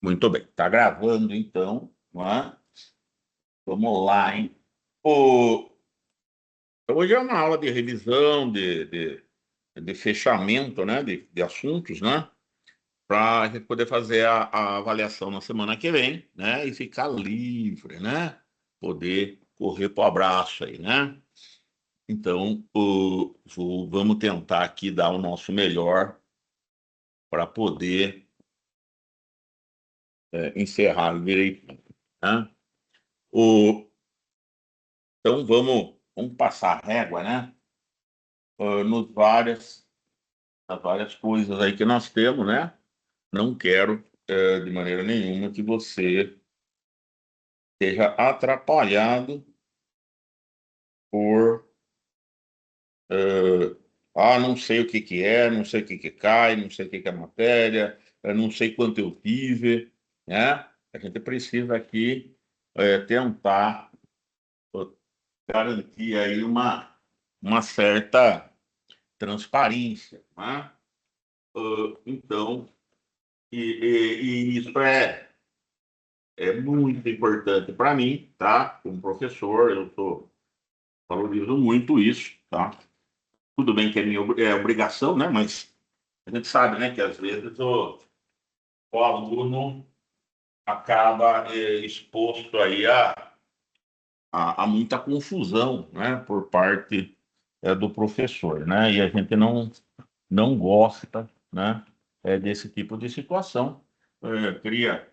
Muito bem, está gravando então, não é? Vamos lá, hein? O... Hoje é uma aula de revisão, de fechamento, né? De assuntos, né? Para a gente poder fazer a avaliação na semana que vem, né? E ficar livre, né? Poder correr para o abraço aí, né? Então, vamos tentar aqui dar o nosso melhor para poder encerrar direito, né? O... Então, vamos passar a régua, né? Nos nas várias coisas aí que nós temos, né? Não quero, de maneira nenhuma, que você seja atrapalhado por, não sei o que que é, não sei o que que cai, não sei o que que é matéria, não sei quanto eu tive, né? A gente precisa aqui tentar garantir aí uma certa transparência, né? Então, e isso é muito importante para mim, tá? Como professor, valorizo muito isso, tá? Tudo bem que é minha obrigação, né? Mas a gente sabe, né, que às vezes o aluno acaba exposto aí a muita confusão, né, por parte do professor, né? E a gente não gosta, né, desse tipo de situação. Cria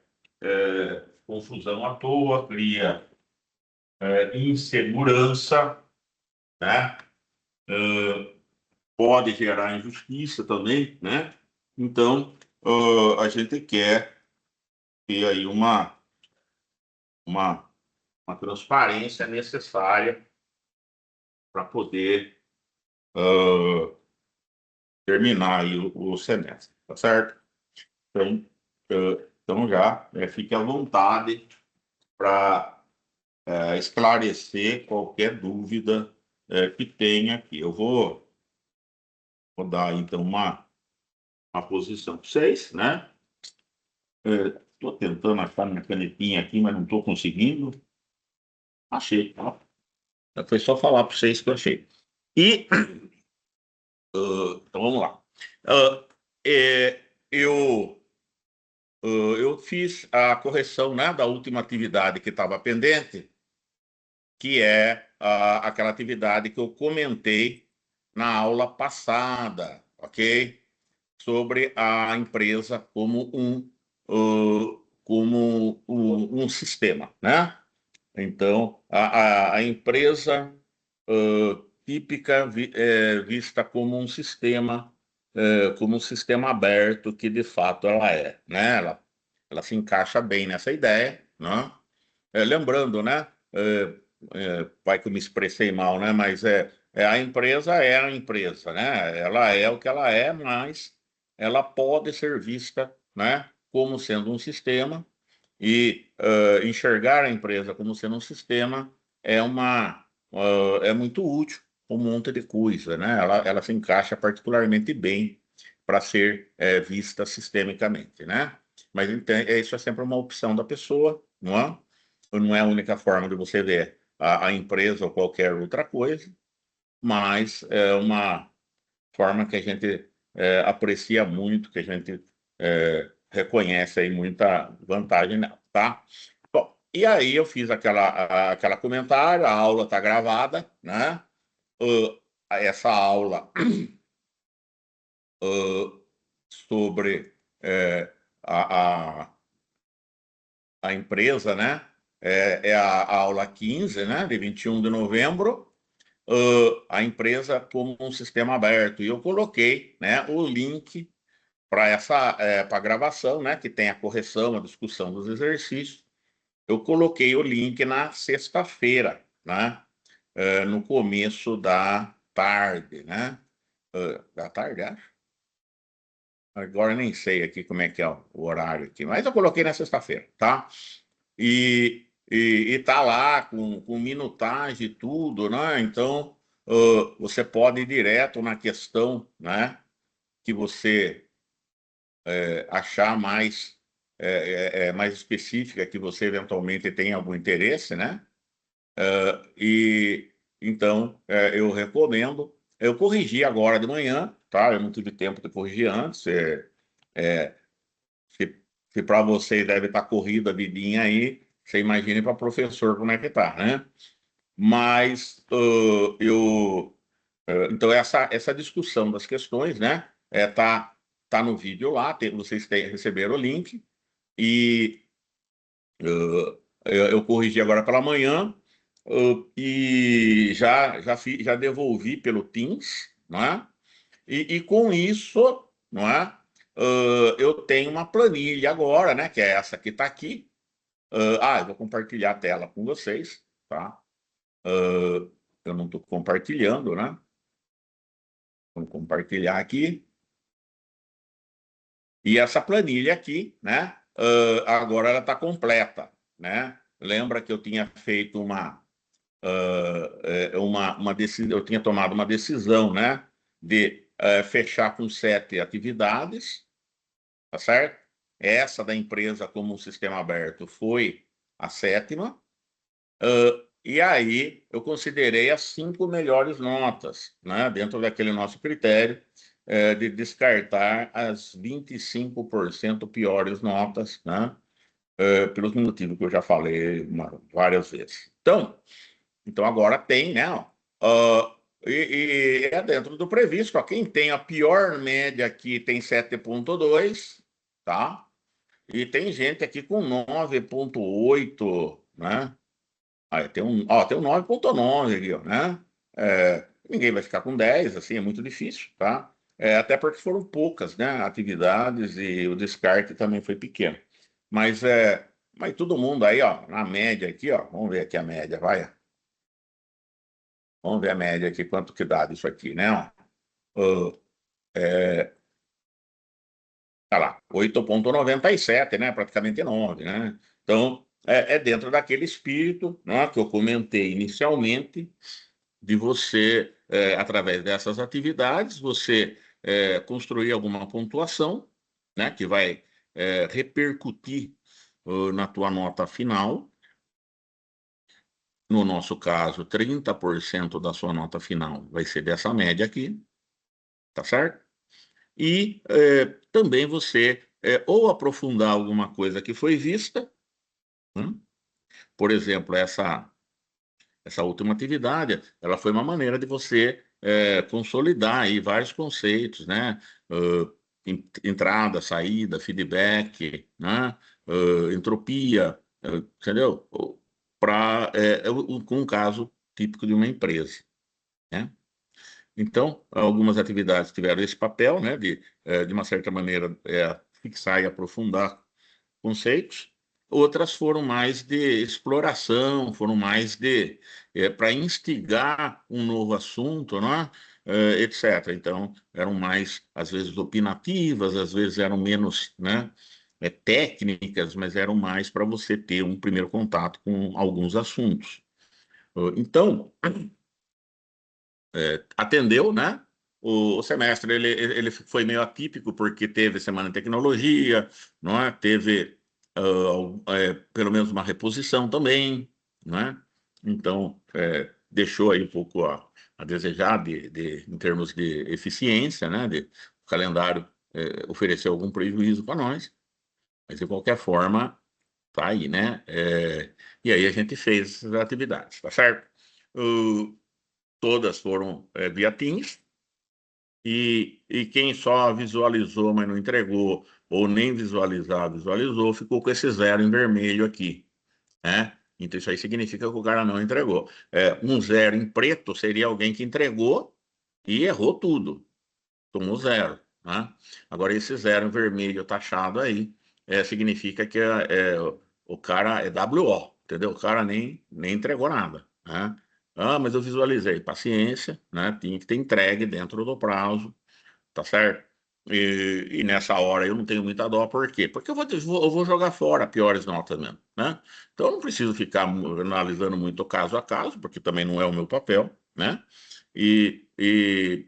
confusão à toa, cria insegurança, né? Pode gerar injustiça também, né? Então, a gente quer ter aí uma, uma transparência necessária para poder terminar aí o semestre, tá certo? Então, então já fique à vontade para esclarecer qualquer dúvida que tenha aqui. Eu vou dar, então, uma posição 6, né? Estou tentando achar minha canetinha aqui, mas não estou conseguindo. Achei. Tá? Foi só falar para vocês que eu achei. E, então vamos lá. Uh, é, eu, eu fiz a correção, né, da última atividade que estava pendente, que é aquela atividade que eu comentei na aula passada, ok? Sobre a empresa como um sistema, né? Então, a empresa típica vista como um sistema aberto que de fato ela é, né? Ela se encaixa bem nessa ideia, né? Lembrando, né? Vai que eu me expressei mal, né? Mas a empresa é a empresa, né? Ela é o que ela é, mas ela pode ser vista, né? Como sendo um sistema e enxergar a empresa como sendo um sistema é muito útil um monte de coisa, né? Ela se encaixa particularmente bem para ser vista sistemicamente, né? Mas então, isso é sempre uma opção da pessoa, não é? Não é a única forma de você ver a empresa ou qualquer outra coisa, mas é uma forma que a gente aprecia muito, que a gente reconhece aí muita vantagem nela, tá? Bom, e aí eu fiz aquela comentário, a aula está gravada, né? Essa aula sobre a, a empresa, né? É a aula 15, né? De 21 de novembro, a empresa como um sistema aberto. E eu coloquei, né, o link para para a gravação, né, que tem a correção, a discussão dos exercícios. Eu coloquei o link na sexta-feira, né, no começo da tarde, né, da tarde, acho. Agora nem sei aqui como é que é o horário aqui, mas eu coloquei na sexta-feira, tá? E tá lá com minutagem e tudo, né? Então, você pode ir direto na questão, né, que você achar mais mais específica que você eventualmente tem algum interesse, né? E então eu recomendo. Eu corrigi agora de manhã, tá? Eu não tive tempo de corrigir antes. É, se para vocês deve estar corrida a vidinha aí, você imagine para professor como é que tá, né? Mas então essa discussão das questões, né? Tá no vídeo lá, vocês receberam o link e eu corrigi agora pela manhã e já devolvi pelo Teams, não é? E com isso, não é? Eu tenho uma planilha agora, né? Que é essa que está aqui. Eu vou compartilhar a tela com vocês, tá? Eu não estou compartilhando, né? Vamos compartilhar aqui. E essa planilha aqui, né? Agora ela está completa, né? Lembra que eu tinha feito uma decisão, eu tinha tomado uma decisão, né? De fechar com 7 atividades, tá certo? Essa da empresa como um sistema aberto foi a 7ª. E aí eu considerei as 5 melhores notas, né? Dentro daquele nosso critério de descartar as 25% piores notas, né? Pelos motivos que eu já falei várias vezes. Então agora tem, né? E é dentro do previsto. Ó, quem tem a pior média aqui tem 7,2, tá? E tem gente aqui com 9,8, né? Aí tem um 9,9 aqui, ó, né? Ninguém vai ficar com 10, assim, é muito difícil, tá? Até porque foram poucas, né, atividades e o descarte também foi pequeno. Mas, mas todo mundo aí, ó, na média aqui, ó, vamos ver aqui a média, vai. Vamos ver a média aqui, quanto que dá disso aqui, né? Ó. Tá lá, 8,97, né? Praticamente 9, né? Então, é dentro daquele espírito, né, que eu comentei inicialmente, de você, através dessas atividades, você construir alguma pontuação, né, que vai repercutir na tua nota final. No nosso caso, 30% da sua nota final vai ser dessa média aqui, tá certo? E também você ou aprofundar alguma coisa que foi vista, né? Por exemplo, essa última atividade, ela foi uma maneira de você consolidar aí vários conceitos, né? Entrada, saída, feedback, né? Entropia, entendeu? Com um caso típico de uma empresa, né? Então, algumas atividades tiveram esse papel, né, de uma certa maneira, fixar e aprofundar conceitos. Outras foram mais de exploração, foram mais para instigar um novo assunto, né, etc. Então, eram mais, às vezes, opinativas, às vezes eram menos, né, técnicas, mas eram mais para você ter um primeiro contato com alguns assuntos. Então, atendeu, né? O semestre ele foi meio atípico porque teve semana de tecnologia, não é? Teve pelo menos uma reposição também, não é? Então deixou aí um pouco a desejar em termos de eficiência, né? O calendário ofereceu algum prejuízo para nós, mas de qualquer forma tá aí, né? E aí a gente fez essas atividades, tá certo? Todas foram via Teams, e quem só visualizou, mas não entregou, ou nem visualizar, visualizou, ficou com esse 0 em vermelho aqui, né? Então isso aí significa que o cara não entregou. Um 0 em preto seria alguém que entregou e errou tudo, tomou 0, né? Agora esse 0 em vermelho taxado aí, significa que o cara é WO, entendeu? O cara nem entregou nada, né? Mas eu visualizei. Paciência, né? Tinha que ter entregue dentro do prazo, tá certo? E nessa hora eu não tenho muita dó, por quê? Porque eu vou jogar fora piores notas mesmo, né? Então eu não preciso ficar analisando muito caso a caso, porque também não é o meu papel, né?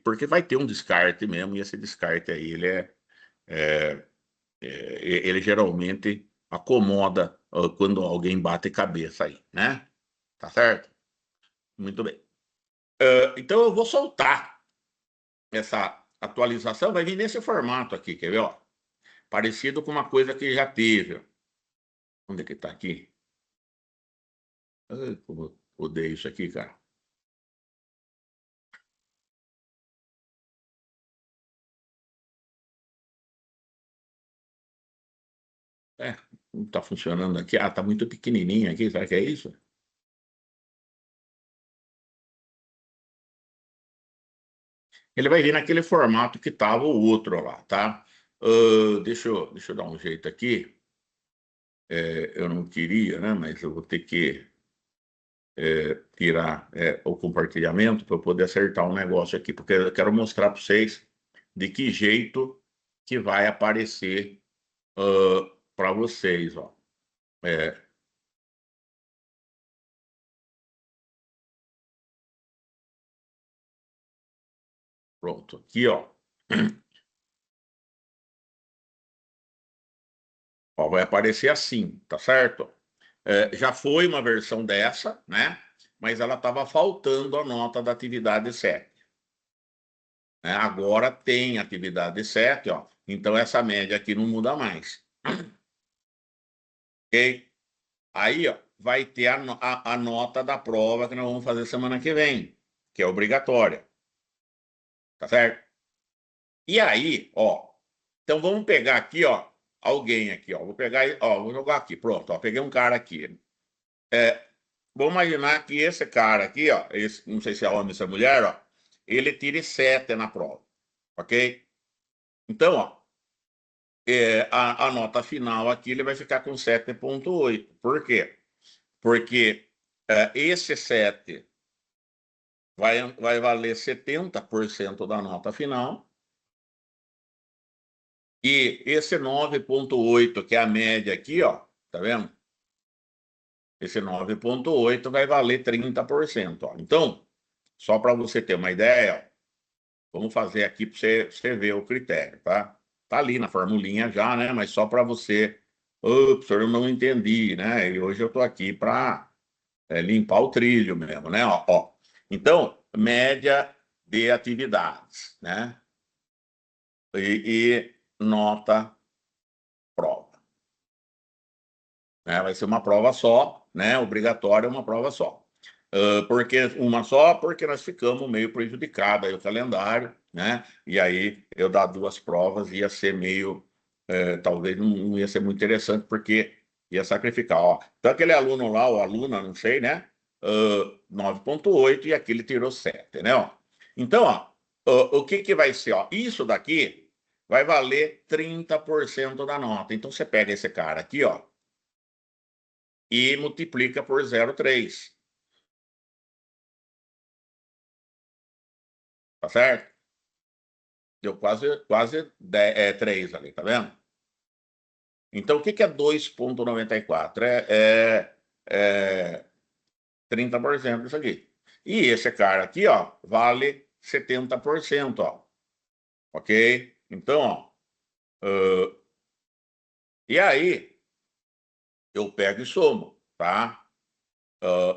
Porque vai ter um descarte mesmo, e esse descarte aí, ele geralmente acomoda quando alguém bate cabeça aí, né? Tá certo? Muito bem. Então eu vou soltar essa atualização, vai vir nesse formato aqui, quer ver? Ó? Parecido com uma coisa que já teve. Ó. Onde é que tá aqui? Ai, como eu odeio isso aqui, cara. É, não tá funcionando aqui. Ah, tá muito pequenininho aqui, será que é isso? Ele vai vir naquele formato que tava o outro lá, tá? Deixa eu dar um jeito aqui. Eu não queria, né? Mas eu vou ter que tirar o compartilhamento para eu poder acertar um negócio aqui, porque eu quero mostrar para vocês de que jeito que vai aparecer para vocês, ó. É, pronto, aqui, ó. Ó, vai aparecer assim, tá certo? Já foi uma versão dessa, né? Mas ela estava faltando a nota da atividade 7. Né? Agora tem atividade 7, ó. Então essa média aqui não muda mais. Ok? Aí, ó, vai ter a nota da prova que nós vamos fazer semana que vem, que é obrigatória. Tá certo? E aí, ó, então vamos pegar aqui, ó, alguém aqui, ó. Vou pegar, ó, vou jogar aqui, pronto, ó, peguei um cara aqui. Vamos imaginar que esse cara aqui, ó, esse, não sei se é homem ou se é mulher, ó, ele tire 7 na prova, ok? Então, ó, a nota final aqui ele vai ficar com 7,8. Por quê? Porque esse 7 vai valer 70% da nota final. E esse 9,8, que é a média aqui, ó, tá vendo? Esse 9,8 vai valer 30%. Ó. Então, só para você ter uma ideia, ó, vamos fazer aqui para você ver o critério, tá? Tá ali na formulinha já, né? Mas só para você. Ô, professor, eu não entendi, né? E hoje eu estou aqui para limpar o trilho mesmo, né? Ó. Então, média de atividades, né? E nota prova. Né? Vai ser uma prova só, né? Obrigatória uma prova só. Porque uma só, porque nós ficamos meio prejudicados aí o calendário, né? E aí eu dar duas provas ia ser meio, talvez não ia ser muito interessante, porque ia sacrificar, ó. Então aquele aluno lá, ou aluna, não sei, né? 9,8 e aquele tirou 7, né? Ó. Então, ó, o que que vai ser, ó? Isso daqui vai valer 30% da nota. Então você pega esse cara aqui, ó, e multiplica por 0,3. Tá certo? Deu quase 3 ali, tá vendo? Então, o que que é 2,94? É 30% isso aqui. E esse cara aqui, ó, vale 70%, ó. Ok? Então, ó, e aí eu pego e somo, tá?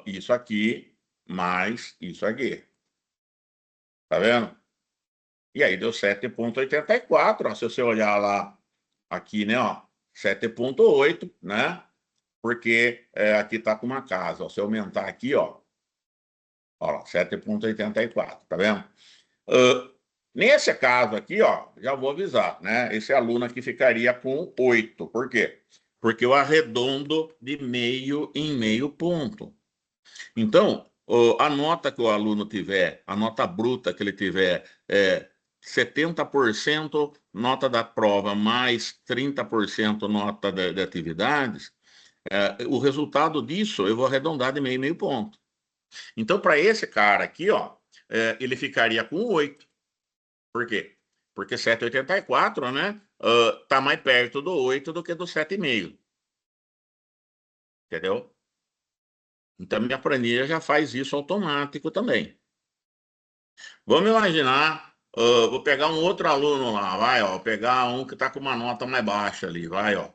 Isso aqui mais isso aqui. Tá vendo? E aí deu 7,84, ó. Se você olhar lá aqui, né, ó, 7,8, né? Porque aqui está com uma casa. Ó, se eu aumentar aqui, ó lá, 7,84, tá vendo? Uh, Nesse caso aqui, ó, já vou avisar, né? Esse aluno aqui ficaria com 8. Por quê? Porque eu arredondo de meio em meio ponto. Então, a nota que o aluno tiver, a nota bruta que ele tiver, 70% nota da prova mais 30% nota de atividades, o resultado disso eu vou arredondar de meio, meio ponto. Então, para esse cara aqui, ó, ele ficaria com 8. Por quê? Porque 7,84, né? Tá mais perto do 8 do que do 7,5. Entendeu? Então, minha planilha já faz isso automático também. Vamos imaginar, vou pegar um outro aluno lá, vai, ó, pegar um que está com uma nota mais baixa ali, vai, ó.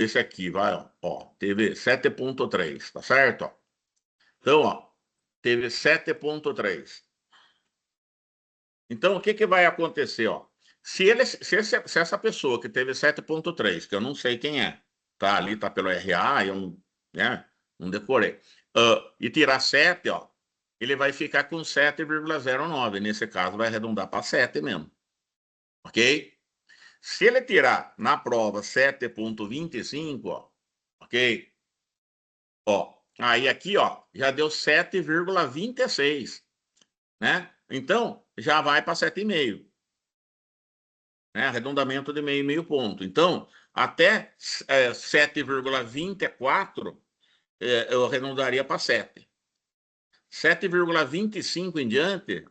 esse aqui, vai, ó, teve 7,3, tá certo? Ó. Então, ó, teve 7,3. Então, o que que vai acontecer, ó? Se essa pessoa que teve 7,3, que eu não sei quem é, tá ali, tá pelo RA, eu não, né, não decorei, e tirar 7, ó, ele vai ficar com 7,09. Nesse caso, vai arredondar para 7 mesmo, ok? Se ele tirar na prova 7,25, ó, ok? Ó, aí aqui, ó, já deu 7,26, né? Então, já vai para 7,5, né? Arredondamento de meio ponto. Então, até 7,24, eu arredondaria para 7. 7,25 em diante,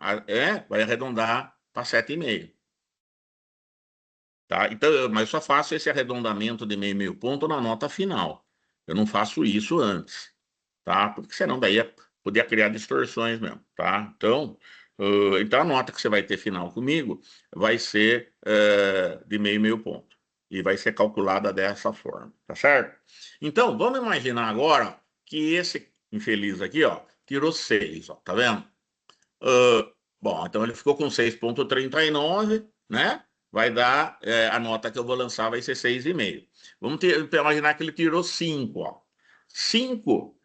vai arredondar para 7,5. Tá? Então, mas só faço esse arredondamento de meio ponto na nota final. Eu não faço isso antes, tá? Porque senão daí podia criar distorções mesmo, tá? Então, então a nota que você vai ter final comigo vai ser de meio ponto. E vai ser calculada dessa forma, tá certo? Então, vamos imaginar agora que esse infeliz aqui, ó, tirou 6, ó, tá vendo? Bom, então ele ficou com 6,39, né? Vai dar, a nota que eu vou lançar vai ser 6,5. Imaginar que ele tirou 5, ó. 5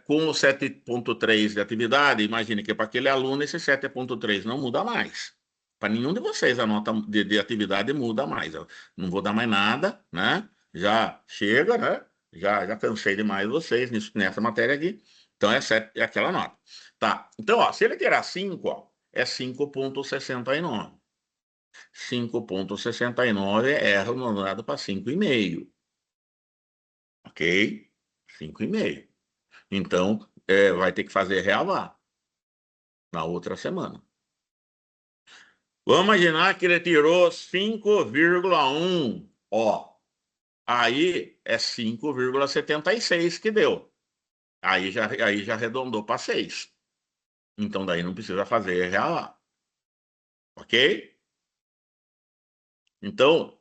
com o 7,3 de atividade, imagine que para aquele aluno esse 7,3 não muda mais. Para nenhum de vocês a nota de atividade muda mais. Eu não vou dar mais nada, né? Já chega, né? Já cansei demais vocês nessa matéria aqui. Então é aquela nota. Tá, então, ó, se ele tirar 5, ó, é 5,69. 5,69 é arredondado para 5,5. Ok? 5,5. Então, vai ter que fazer reavar na outra semana. Vamos imaginar que ele tirou 5,1. Ó, aí é 5,76 que deu. Aí já arredondou para 6. Então, daí não precisa fazer reavar. Ok? Então,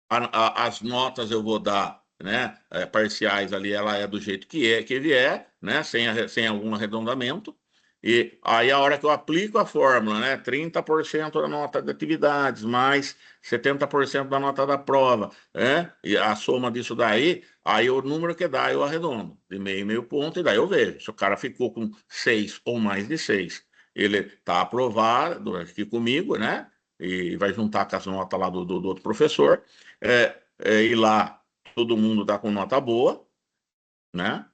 as notas eu vou dar, né, parciais ali, ela é do jeito que ele é, né, sem algum arredondamento. E aí a hora que eu aplico a fórmula, né, 30% da nota de atividades mais 70% da nota da prova, né, e a soma disso daí, aí o número que dá eu arredondo de meio ponto, e daí eu vejo se o cara ficou com 6 ou mais de 6, ele está aprovado aqui comigo, né, e vai juntar com as notas lá do outro professor, e lá todo mundo está com nota boa, né?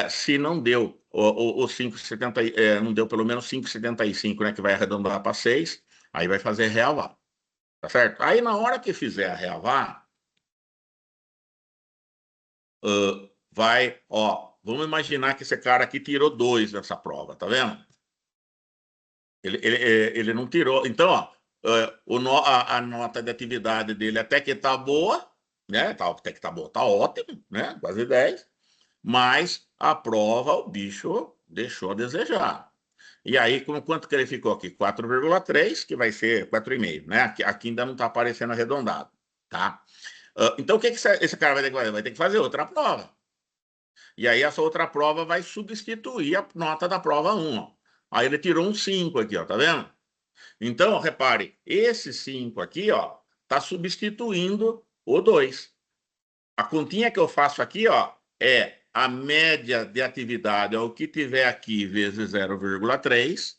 Se não deu o 5,70, não deu pelo menos 5,75, né? Que vai arredondar para 6, aí vai fazer reavar, tá certo? Aí na hora que fizer a reavar, vamos imaginar que esse cara aqui tirou 2 nessa prova, tá vendo? Ele não tirou. Então, ó, a nota de atividade dele até que tá boa, né? Até que tá boa, tá ótimo, né? Quase 10. Mas a prova o bicho deixou a desejar. E aí, com quanto que ele ficou aqui? 4,3, que vai ser 4,5, né? Aqui ainda não está aparecendo arredondado, tá? Então, o que esse cara vai ter que fazer? Vai ter que fazer outra prova. E aí, essa outra prova vai substituir a nota da prova 1, ó. Aí ele tirou um 5 aqui, ó, tá vendo? Então, repare, esse 5 aqui, ó, está substituindo o 2. A continha que eu faço aqui, ó, é a média de atividade, é o que tiver aqui vezes 0,3,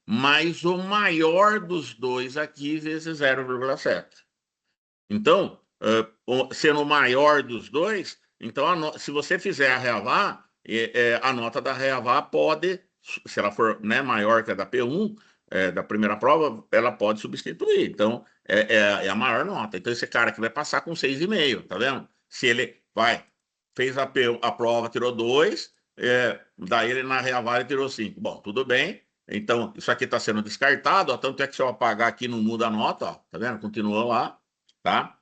mais o maior dos dois aqui vezes 0,7. Então, sendo o maior dos dois, então se você fizer a reavar, a nota da reavar pode, se ela for, né, maior que a da P1, da primeira prova, ela pode substituir. Então, é a maior nota. Então, esse cara aqui vai passar com 6,5, tá vendo? Se ele fez a prova, tirou 2, daí ele na reavar ele tirou 5. Bom, tudo bem. Então, isso aqui está sendo descartado, ó, tanto é que se eu apagar aqui não muda a nota, ó, tá vendo? Continua lá, tá?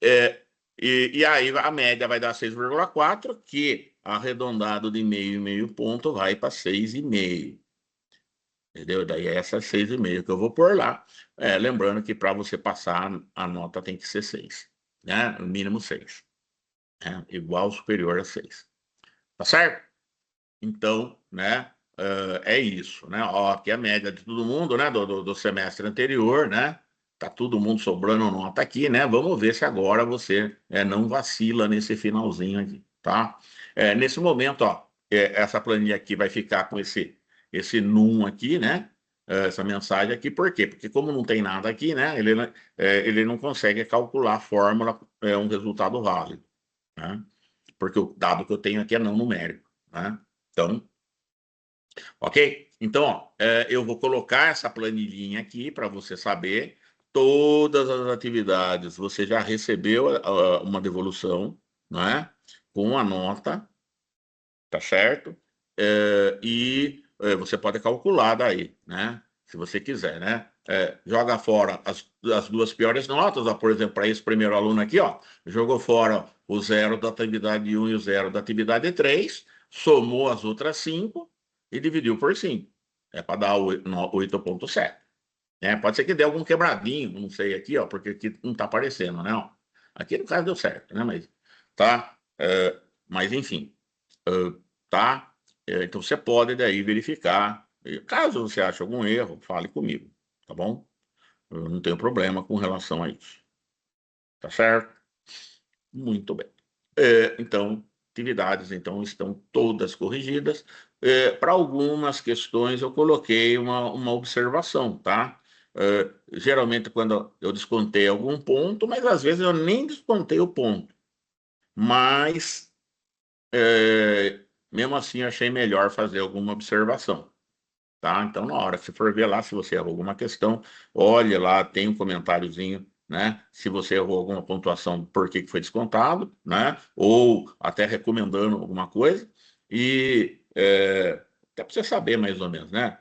É, e aí a média vai dar 6,4, que arredondado de meio ponto vai para 6,5. Entendeu? Daí é essa 6,5 que eu vou pôr lá. Lembrando que para você passar, a nota tem que ser 6. né? No mínimo 6, né? Igual ou superior a 6. Tá certo? Então, né, é isso, né? Ó, aqui é a média de todo mundo, né? Do semestre anterior, né? Tá todo mundo sobrando nota aqui, né? Vamos ver se agora você não vacila nesse finalzinho aqui, tá? Nesse momento, ó, essa planilha aqui vai ficar com esse num aqui, né? Essa mensagem aqui, por quê? Porque como não tem nada aqui, né? Ele não consegue calcular a fórmula, um resultado válido, né? Porque o dado que eu tenho aqui é não numérico, né? Então, ok? Então, ó, eu vou colocar essa planilhinha aqui para você saber todas as atividades. Você já recebeu uma devolução, né? Com a nota, tá certo? Você pode calcular daí, né? Se você quiser, né? Joga fora as duas piores notas, ó, por exemplo, para esse primeiro aluno aqui, ó, jogou fora o zero da atividade 1 e o zero da atividade 3, somou as outras 5 e dividiu por 5. É para dar 8,7. Né? Pode ser que dê algum quebradinho, não sei aqui, ó, porque aqui não está aparecendo, né? Ó. Aqui no caso deu certo, né? Mas tá, mas enfim, tá? Então você pode daí verificar. E caso você ache algum erro, fale comigo, tá bom? Eu não tenho problema com relação a isso, tá certo? Muito bem. Então, atividades então estão todas corrigidas. Para algumas questões eu coloquei uma observação, tá? Geralmente quando eu descontei algum ponto, mas às vezes eu nem descontei o ponto. Mas mesmo assim eu achei melhor fazer alguma observação. Tá? Então, na hora que você for ver lá, se você errou alguma questão, olhe lá, tem um comentáriozinho, né? Se você errou alguma pontuação, por que que foi descontado, né? Ou até recomendando alguma coisa. E até para você saber mais ou menos, né?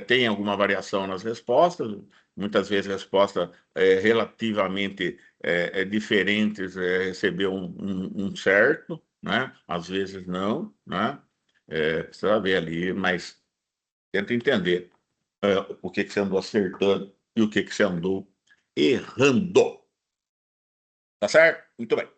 Tem alguma variação nas respostas, muitas vezes respostas relativamente diferentes recebeu um certo, né? Às vezes não, né? Precisa ver ali, mas tenta entender o que que você andou acertando e o que que você andou errando. Tá certo? Muito bem.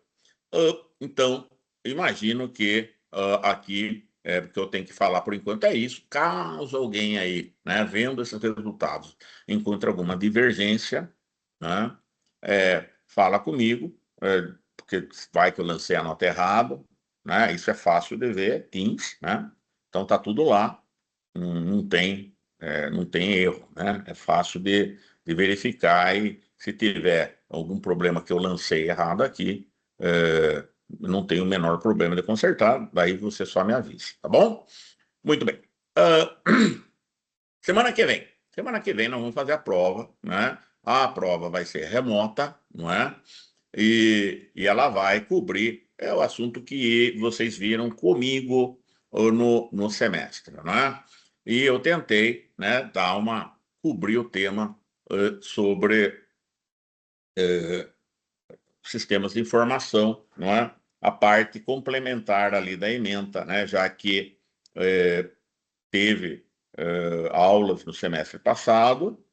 Então, imagino que aqui, o que eu tenho que falar por enquanto é isso. Caso alguém aí, né, vendo esses resultados, encontre alguma divergência, né, fala comigo, porque vai que eu lancei a nota errada, né? Isso é fácil de ver, Teams, né? Então tá tudo lá, não tem erro, né? É fácil de verificar e se tiver algum problema que eu lancei errado aqui, não tem o menor problema de consertar, daí você só me avisa, tá bom? Muito bem. Ah, semana que vem nós vamos fazer a prova, né? A prova vai ser remota, não é? E ela vai cobrir o assunto que vocês viram comigo no semestre, né? E eu tentei, né, cobrir o tema sobre sistemas de informação, não é? A parte complementar ali da ementa, né? Já que teve aulas no semestre passado,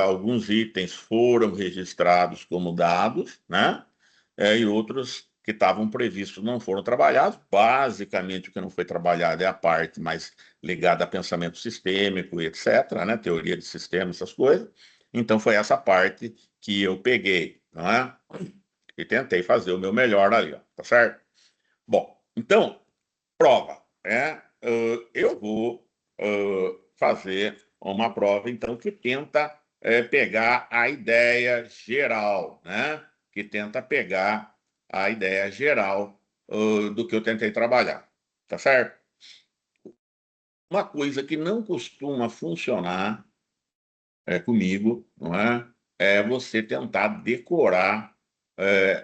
alguns itens foram registrados como dados, né? E outros que estavam previstos não foram trabalhados. Basicamente, o que não foi trabalhado é a parte mais ligada a pensamento sistêmico e etc., né? Teoria de sistemas, essas coisas. Então, foi essa parte que eu peguei, não é? E tentei fazer o meu melhor ali, ó, tá certo? Bom, então, prova, né? Eu vou fazer uma prova, então, que tenta pegar a ideia geral, né? Que tenta pegar a ideia geral do que eu tentei trabalhar, tá certo? Uma coisa que não costuma funcionar comigo, não é? É você tentar decorar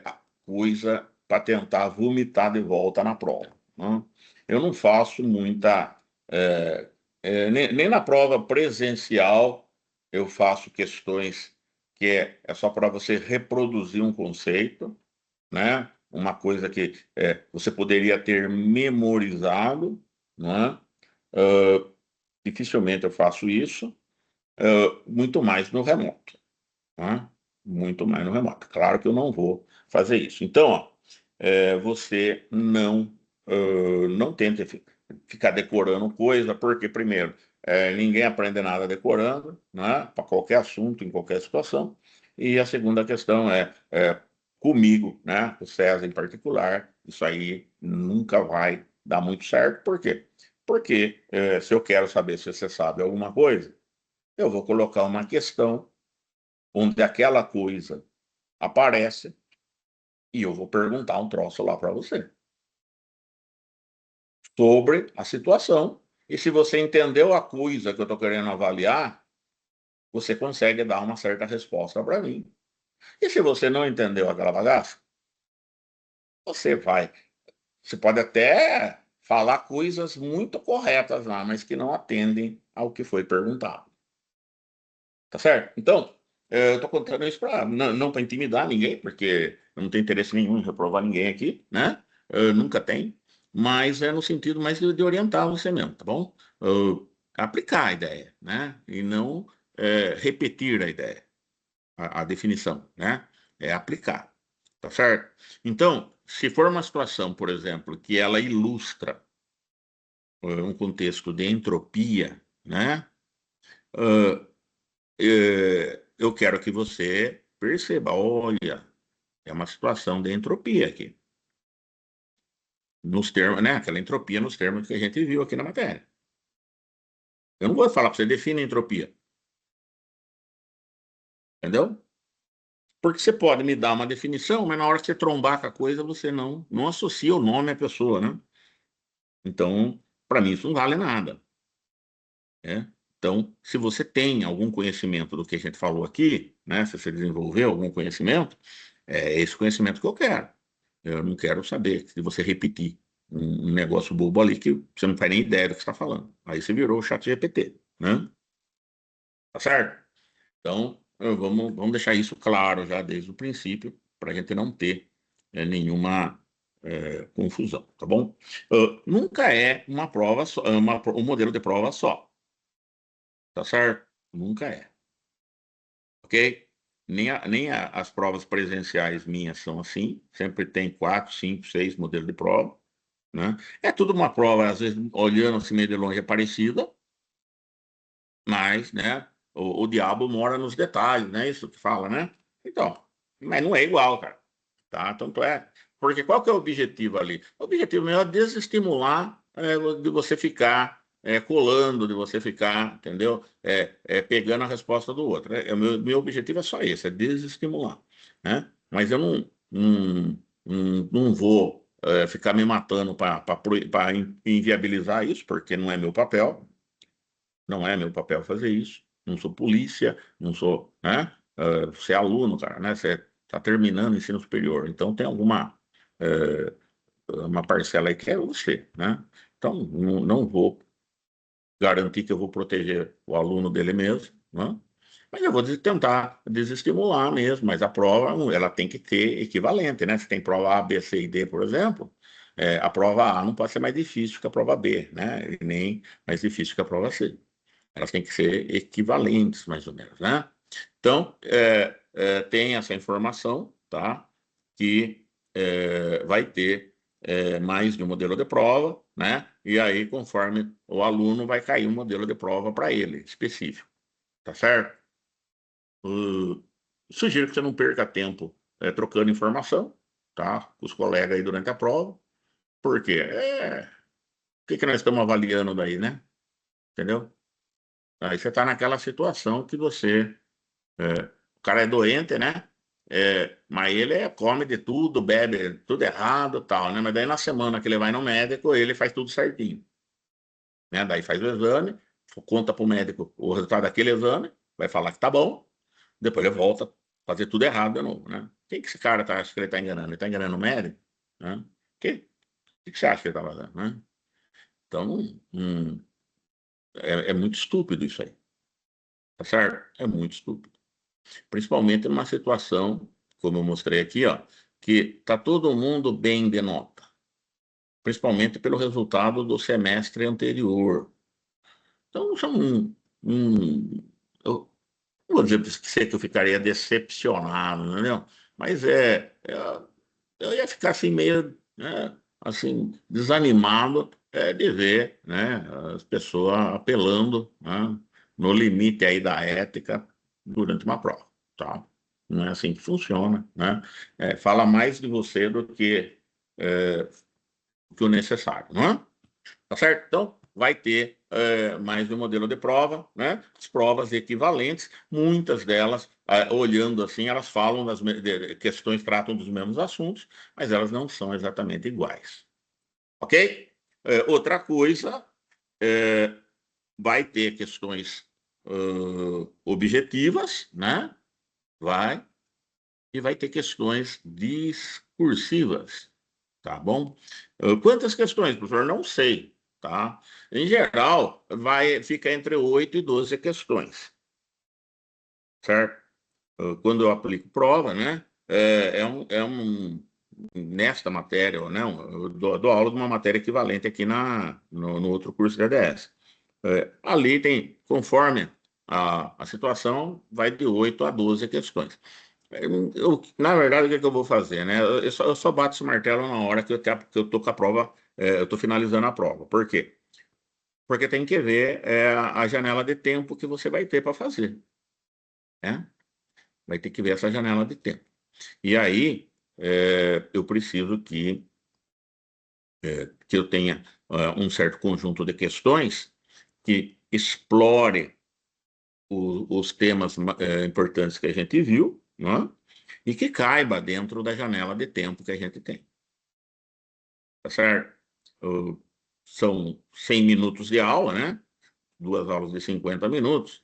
a coisa para tentar vomitar de volta na prova, né? Eu não faço muita. Nem na prova presencial eu faço questões que é só para você reproduzir um conceito, né? Uma coisa que você poderia ter memorizado, não é? Dificilmente eu faço isso, muito mais no remoto, né? muito mais no remoto. Claro que eu não vou fazer isso. Então, ó, você não tente ficar decorando coisa, porque, primeiro, ninguém aprende nada decorando, né, para qualquer assunto, em qualquer situação. E a segunda questão comigo, né, o César em particular, isso aí nunca vai dar muito certo. Por quê? Porque se eu quero saber se você sabe alguma coisa, eu vou colocar uma questão onde aquela coisa aparece e eu vou perguntar um troço lá para você sobre a situação. E se você entendeu a coisa que eu estou querendo avaliar, você consegue dar uma certa resposta para mim. E se você não entendeu aquela bagaça, você vai. Você pode até falar coisas muito corretas lá, mas que não atendem ao que foi perguntado. Tá certo? Então, eu estou contando isso para não para intimidar ninguém, porque eu não tenho interesse nenhum em reprovar ninguém aqui, né? Nunca tem, mas é no sentido mais de orientar você mesmo, tá bom? Aplicar a ideia, né? E não repetir a ideia, a definição, né? É aplicar, tá certo? Então, se for uma situação, por exemplo, que ela ilustra um contexto de entropia, né? Uh, eu quero que você perceba, olha, é uma situação de entropia aqui, nos termos, né? Aquela entropia nos termos que a gente viu aqui na matéria. Eu não vou falar para você define entropia, entendeu? Porque você pode me dar uma definição, mas na hora que você trombar com a coisa, você não associa o nome à pessoa, né? Então, para mim, isso não vale nada, né? Então, se você tem algum conhecimento do que a gente falou aqui, né? Se você desenvolveu algum conhecimento, é esse conhecimento que eu quero. Eu não quero saber se você repetir um negócio bobo ali que você não faz nem ideia do que você está falando. Aí você virou o chat GPT, né? Tá certo? Então, vamos deixar isso claro já desde o princípio, para a gente não ter nenhuma confusão, tá bom? Nunca é uma prova só, um modelo de prova só, tá certo? Nunca é, ok? As provas presenciais minhas são assim, sempre tem 4, 5, 6 modelos de prova, né? É tudo uma prova, às vezes, olhando assim meio de longe é parecida, mas, né, o diabo mora nos detalhes, né? Isso que fala, né? Então, mas não é igual, cara, tá? Tanto é, porque qual que é o objetivo ali? O objetivo meu é desestimular de você ficar colando, de você ficar, entendeu? Pegando a resposta do outro. O meu objetivo é só esse, é desestimular, né? Mas eu não vou ficar me matando para inviabilizar isso, porque não é meu papel. Não é meu papel fazer isso. Não sou polícia, não sou, né? Você é aluno, cara, né? Você está terminando o ensino superior, então tem alguma uma parcela aí que é você, né? Então não vou garantir que eu vou proteger o aluno dele mesmo, né? Mas eu vou tentar desestimular mesmo. Mas a prova ela tem que ter equivalente, né? Se tem prova A, B, C e D, por exemplo, a prova A não pode ser mais difícil que a prova B, né? E nem mais difícil que a prova C. Elas têm que ser equivalentes, mais ou menos, né? Então, tem essa informação, tá? Que vai ter mais de um modelo de prova, né? E aí, conforme o aluno, vai cair um modelo de prova para ele, específico, tá certo? Uh, Sugiro que você não perca tempo trocando informação, tá? Com os colegas aí durante a prova, porque o que que nós estamos avaliando daí, né? Entendeu? Aí você está naquela situação que você o cara é doente, né? Mas ele come de tudo, bebe tudo errado, tal, né? Mas daí na semana que ele vai no médico, ele faz tudo certinho, né? Daí faz o exame, conta para o médico o resultado daquele exame, vai falar que tá bom, depois ele volta a fazer tudo errado de novo, né? Quem que esse cara acha que ele está enganando? Ele está enganando o médico? Né? Que você acha que ele está fazendo, né? Então, é muito estúpido isso aí, tá certo? É muito estúpido. Principalmente numa situação, como eu mostrei aqui, ó, que está todo mundo bem de nota, principalmente pelo resultado do semestre anterior. Então, um, eu- não vou dizer para você que eu ficaria decepcionado, entendeu? Mas eu ia ficar assim meio, né, assim, desanimado de ver, né, as pessoas apelando, né, no limite aí da ética durante uma prova, tá? Não é assim que funciona, né? Fala mais de você do que o necessário, não é? Tá certo? Então, vai ter mais de um modelo de prova, né? As provas equivalentes, muitas delas, olhando assim, elas falam questões, tratam dos mesmos assuntos, mas elas não são exatamente iguais. Ok? Outra coisa, é, vai ter questões objetivas, né? Vai. E vai ter questões discursivas. Tá bom? Quantas questões, professor? Não sei, tá? Em geral, fica entre 8 e 12 questões, certo? Quando eu aplico prova, né? Nesta matéria, né? Eu dou aula de uma matéria equivalente aqui no outro curso de EDS. Ali tem, conforme a situação, vai de 8 a 12 questões. Na verdade, o que é que eu vou fazer, né? Eu só bato esse martelo na hora que eu tô com a prova, eu tô finalizando a prova. Por quê? Porque tem que ver a janela de tempo que você vai ter para fazer, né? Vai ter que ver essa janela de tempo. E aí, eu preciso que eu tenha um certo conjunto de questões que explore os temas importantes que a gente viu, né? E que caiba dentro da janela de tempo que a gente tem. Tá certo? Uh, São 100 minutos de aula, né? Duas aulas de 50 minutos.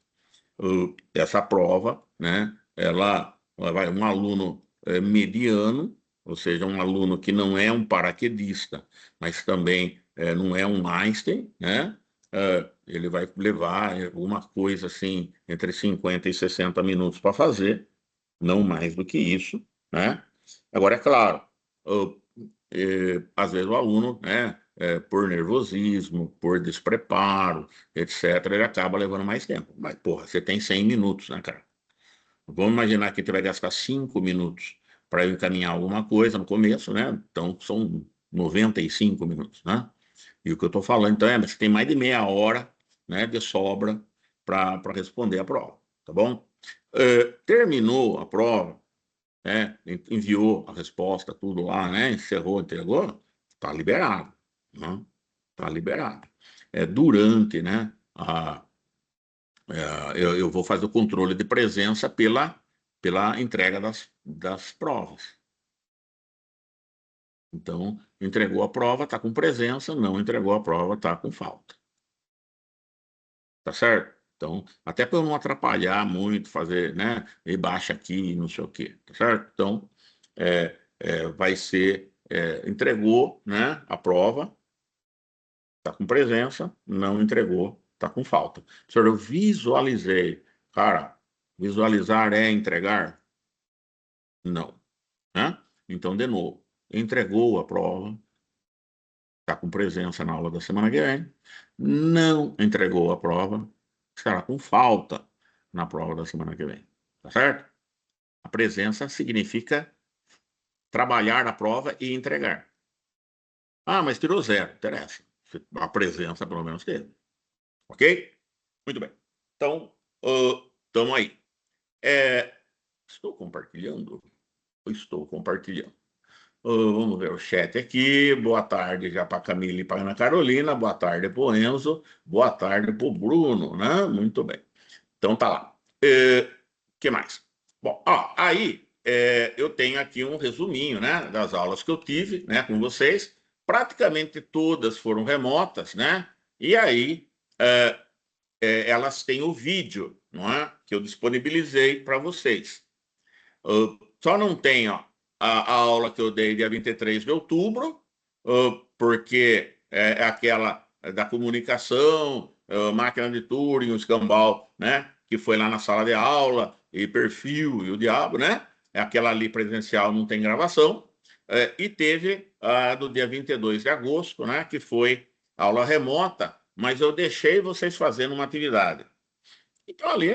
Essa prova, né? Ela vai um aluno mediano, ou seja, um aluno que não é um paraquedista, mas também não é um Einstein, né? Ele vai levar alguma coisa assim entre 50 e 60 minutos para fazer, não mais do que isso, né? Agora, é claro, uh, às vezes o aluno, né, por nervosismo, por despreparo, etc., ele acaba levando mais tempo. Mas, porra, você tem 100 minutos, né, cara? Vamos imaginar que você vai gastar 5 minutos para encaminhar alguma coisa no começo, né? Então, são 95 minutos, né? E o que eu estou falando, então, você tem mais de meia hora, né, de sobra para responder a prova, tá bom? Terminou a prova, né, enviou a resposta, tudo lá, né, encerrou, entregou, tá liberado, né? Tá liberado. Durante, né, eu vou fazer o controle de presença pela entrega das provas. Então, entregou a prova, está com presença, não entregou a prova, está com falta. Tá certo? Então, até para eu não atrapalhar muito, fazer, né, e baixa aqui, não sei o quê, tá certo? Então, vai ser, entregou, né, a prova, tá com presença, não entregou, tá com falta. Senhor, eu visualizei. Cara, visualizar é entregar? Não, né? Então, de novo, entregou a prova, está com presença na aula da semana que vem, não entregou a prova, estará com falta na prova da semana que vem. Tá certo? A presença significa trabalhar a prova e entregar. Ah, mas tirou zero, interessa. A presença pelo menos teve. Ok? Muito bem. Então, estamos aí. Estou compartilhando? Estou compartilhando. Vamos ver o chat aqui. Boa tarde já para a Camila e para a Ana Carolina. Boa tarde para o Enzo. Boa tarde para o Bruno, né? Muito bem. Então tá lá. Que mais? Bom, aí eu tenho aqui um resuminho, né, das aulas que eu tive, né, com vocês. Praticamente todas foram remotas, né? E aí é, elas têm o vídeo, não é? Que eu disponibilizei para vocês. Só não tem, ó, a aula que eu dei dia 23 de outubro, porque é aquela da comunicação, máquina de Turing, o escambau, né? Que foi lá na sala de aula, e perfil e o diabo, né? É aquela ali presencial, não tem gravação. E teve a do dia 22 de agosto, né? Que foi aula remota, mas eu deixei vocês fazendo uma atividade. Então ali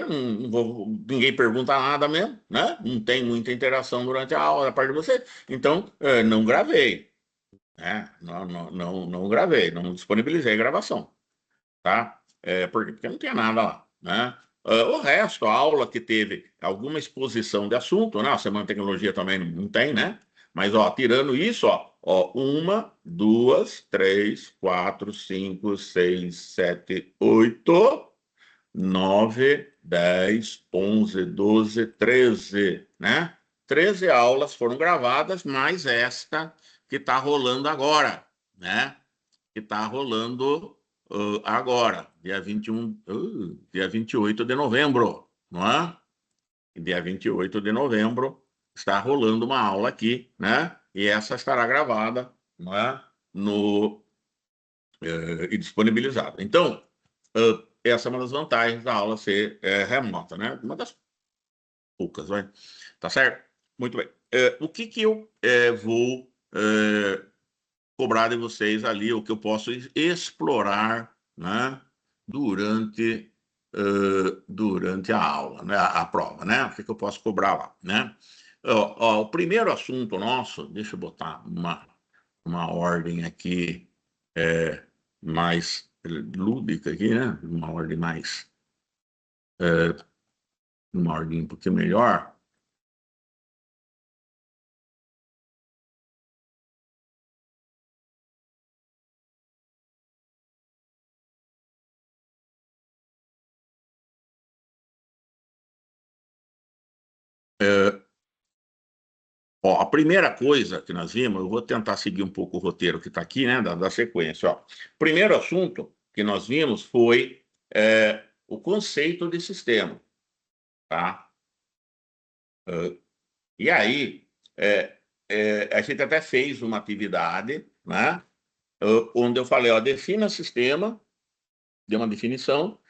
ninguém pergunta nada mesmo, né? Não tem muita interação durante a aula da parte de você. Então, não gravei, né? Não gravei, não disponibilizei a gravação, tá? Por quê? Porque não tinha nada lá, né? O resto, a aula que teve alguma exposição de assunto, né? A Semana de Tecnologia também não tem, né? Mas, ó, tirando isso, ó, uma, duas, três, quatro, cinco, seis, sete, oito, 9, 10, 11, 12, 13, né? 13 aulas foram gravadas, mais esta que está rolando agora, né? Que está rolando agora, dia 21, dia 28 de novembro, não é? Dia 28 de novembro está rolando uma aula aqui, né? E essa estará gravada, não é? No, e disponibilizada. Então, essa é uma das vantagens da aula ser remota, né? Uma das poucas, vai. Tá certo? Muito bem. O que que eu vou cobrar de vocês ali, o que eu posso explorar, né? Durante, durante a aula, né? A prova, né? O que que eu posso cobrar lá, né? O primeiro assunto nosso, deixa eu botar uma ordem aqui mais lúdica aqui, né? É, uma ordem um pouquinho melhor. É, a primeira coisa que nós vimos, eu vou tentar seguir um pouco o roteiro que está aqui, né? Da sequência. Ó. Primeiro assunto que nós vimos foi o conceito de sistema, tá? E aí, é, a gente até fez uma atividade, né? Onde eu falei, ó, defina sistema, deu uma definição.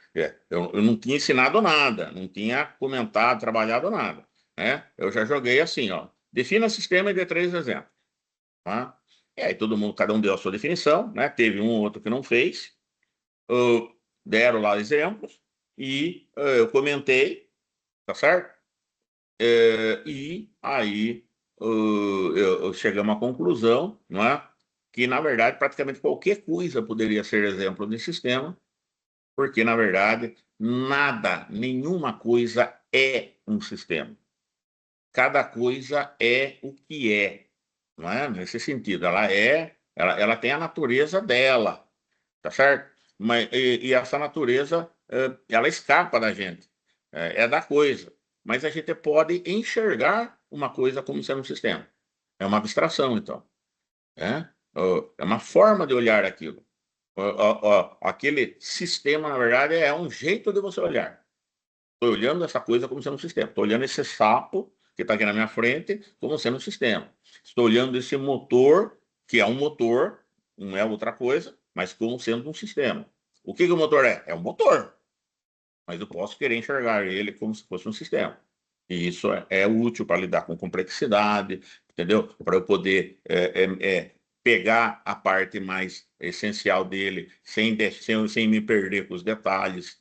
Eu não tinha ensinado nada, não tinha comentado, trabalhado nada, né? Eu já joguei assim, ó. Defina sistema e dê três exemplos, tá? E aí todo mundo, cada um deu a sua definição, né? Teve um ou outro que não fez, uh, deram lá exemplos e eu comentei, tá certo? E aí eu chegamos à conclusão, não é? Que na verdade praticamente qualquer coisa poderia ser exemplo de sistema, porque, na verdade, nada, nenhuma coisa é um sistema. Cada coisa é o que é, não é? Nesse sentido, ela tem a natureza dela, tá certo? E essa natureza, ela escapa da gente, é da coisa. Mas a gente pode enxergar uma coisa como sendo um sistema. É uma abstração, então. É uma forma de olhar aquilo. Aquele sistema, na verdade, é um jeito de você olhar. Estou olhando essa coisa como sendo um sistema. Estou olhando esse sapo que está aqui na minha frente como sendo um sistema. Estou olhando esse motor, que é um motor, não é outra coisa, mas como sendo um sistema. O que que o motor é? É um motor, mas eu posso querer enxergar ele como se fosse um sistema. E isso é útil para lidar com complexidade, entendeu? Para eu poder pegar a parte mais essencial dele sem me perder com os detalhes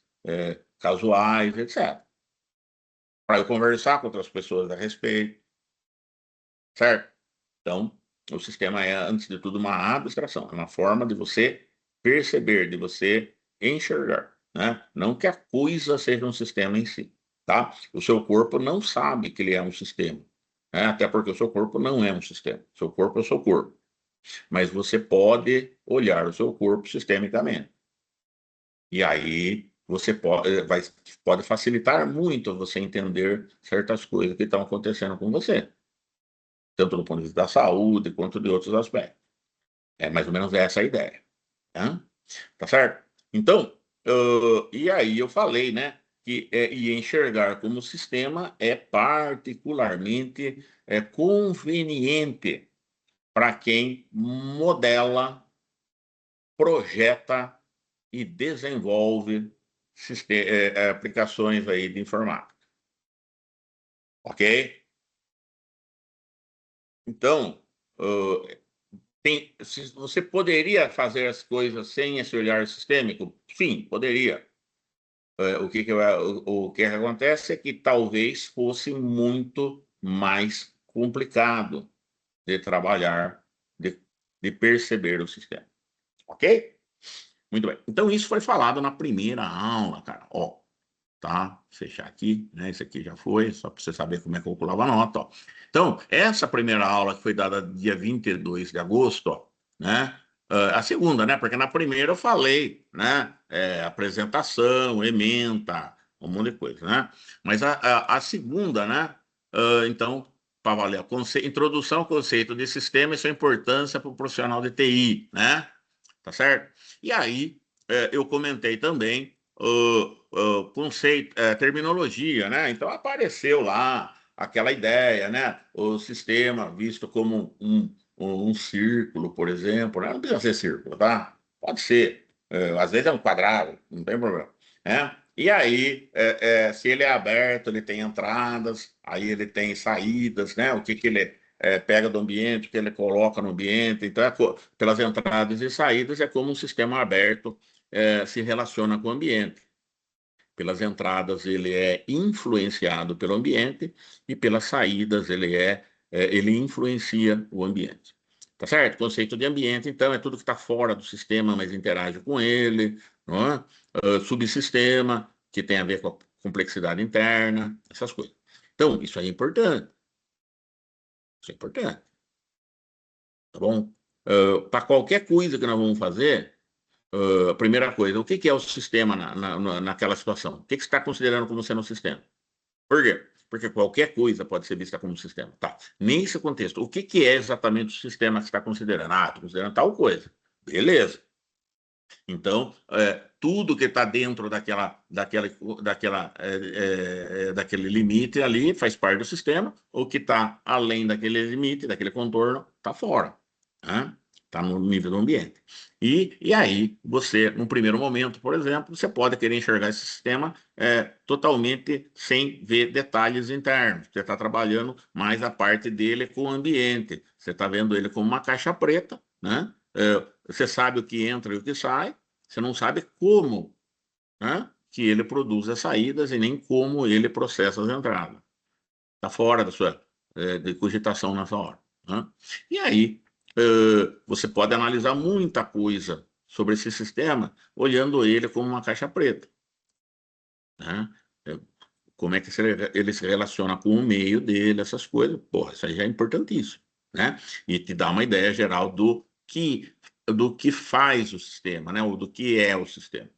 casuais, etc. Para eu conversar com outras pessoas a respeito, certo? Então, o sistema é, antes de tudo, uma abstração, é uma forma de você perceber, de você enxergar, né? Não que a coisa seja um sistema em si, tá? O seu corpo não sabe que ele é um sistema, né? Até porque o seu corpo não é um sistema. O seu corpo é o seu corpo. Mas você pode olhar o seu corpo sistemicamente. E aí você pode facilitar muito você entender certas coisas que estão acontecendo com você, tanto do ponto de vista da saúde quanto de outros aspectos. É mais ou menos essa a ideia, né? Tá certo? Então, e aí eu falei, né, que e enxergar como sistema é particularmente conveniente para quem modela, projeta e desenvolve aplicações aí de informática, ok? Então, você poderia fazer as coisas sem esse olhar sistêmico? Sim, poderia. o que acontece é que talvez fosse muito mais complicado de trabalhar, de, de perceber o sistema. Ok? Muito bem. Então, isso foi falado na primeira aula, cara. Ó, tá? Fechar aqui, né? Isso aqui já foi, só para você saber como é que eu calculava a nota, ó. Então, essa primeira aula que foi dada dia 22 de agosto, ó, né? A segunda, né? Porque na primeira eu falei, né? Apresentação, ementa, um monte de coisa, né? Mas a segunda, né? Então, para valer, introdução ao conceito de sistema e sua importância para o profissional de TI, né? Tá certo? E aí, eu comentei também o conceito, terminologia, né? Então apareceu lá aquela ideia, né? O sistema visto como um círculo, por exemplo, né? Não precisa ser círculo, tá? Pode ser. Às vezes é um quadrado, não tem problema. Né? E aí, se ele é aberto, ele tem entradas, aí ele tem saídas, né? O que que ele pega do ambiente, o que ele coloca no ambiente. Então, pelas entradas e saídas, é como um sistema aberto se relaciona com o ambiente. Pelas entradas, ele é influenciado pelo ambiente e pelas saídas, ele influencia o ambiente. Tá certo? Conceito de ambiente, então, é tudo que está fora do sistema, mas interage com ele, não é? Subsistema, que tem a ver com a complexidade interna, essas coisas. Então, isso aí é importante. Isso é importante, tá bom? Para qualquer coisa que nós vamos fazer, a primeira coisa, o que que é o sistema naquela situação? O que que você está considerando como sendo um sistema? Por quê? Porque qualquer coisa pode ser vista como um sistema. Tá. Nesse contexto, o que que é exatamente o sistema que você está considerando? Ah, estou considerando tal coisa. Beleza. Então, tudo que está dentro daquele limite ali faz parte do sistema, o que está além daquele limite, daquele contorno, está fora. Né? Está no nível do ambiente. E aí, você, num primeiro momento, por exemplo, você pode querer enxergar esse sistema totalmente sem ver detalhes internos. Você está trabalhando mais a parte dele com o ambiente. Você está vendo ele como uma caixa preta, né? Você sabe o que entra e o que sai, você não sabe como, né, que ele produz as saídas e nem como ele processa as entradas. Está fora da sua de cogitação nessa hora. Né? E aí, você pode analisar muita coisa sobre esse sistema olhando ele como uma caixa preta. Né? É, Como é que ele se relaciona com o meio dele, essas coisas. Porra, isso aí já é importantíssimo. Né? E te dá uma ideia geral do que faz o sistema, né? Ou do que é o sistema.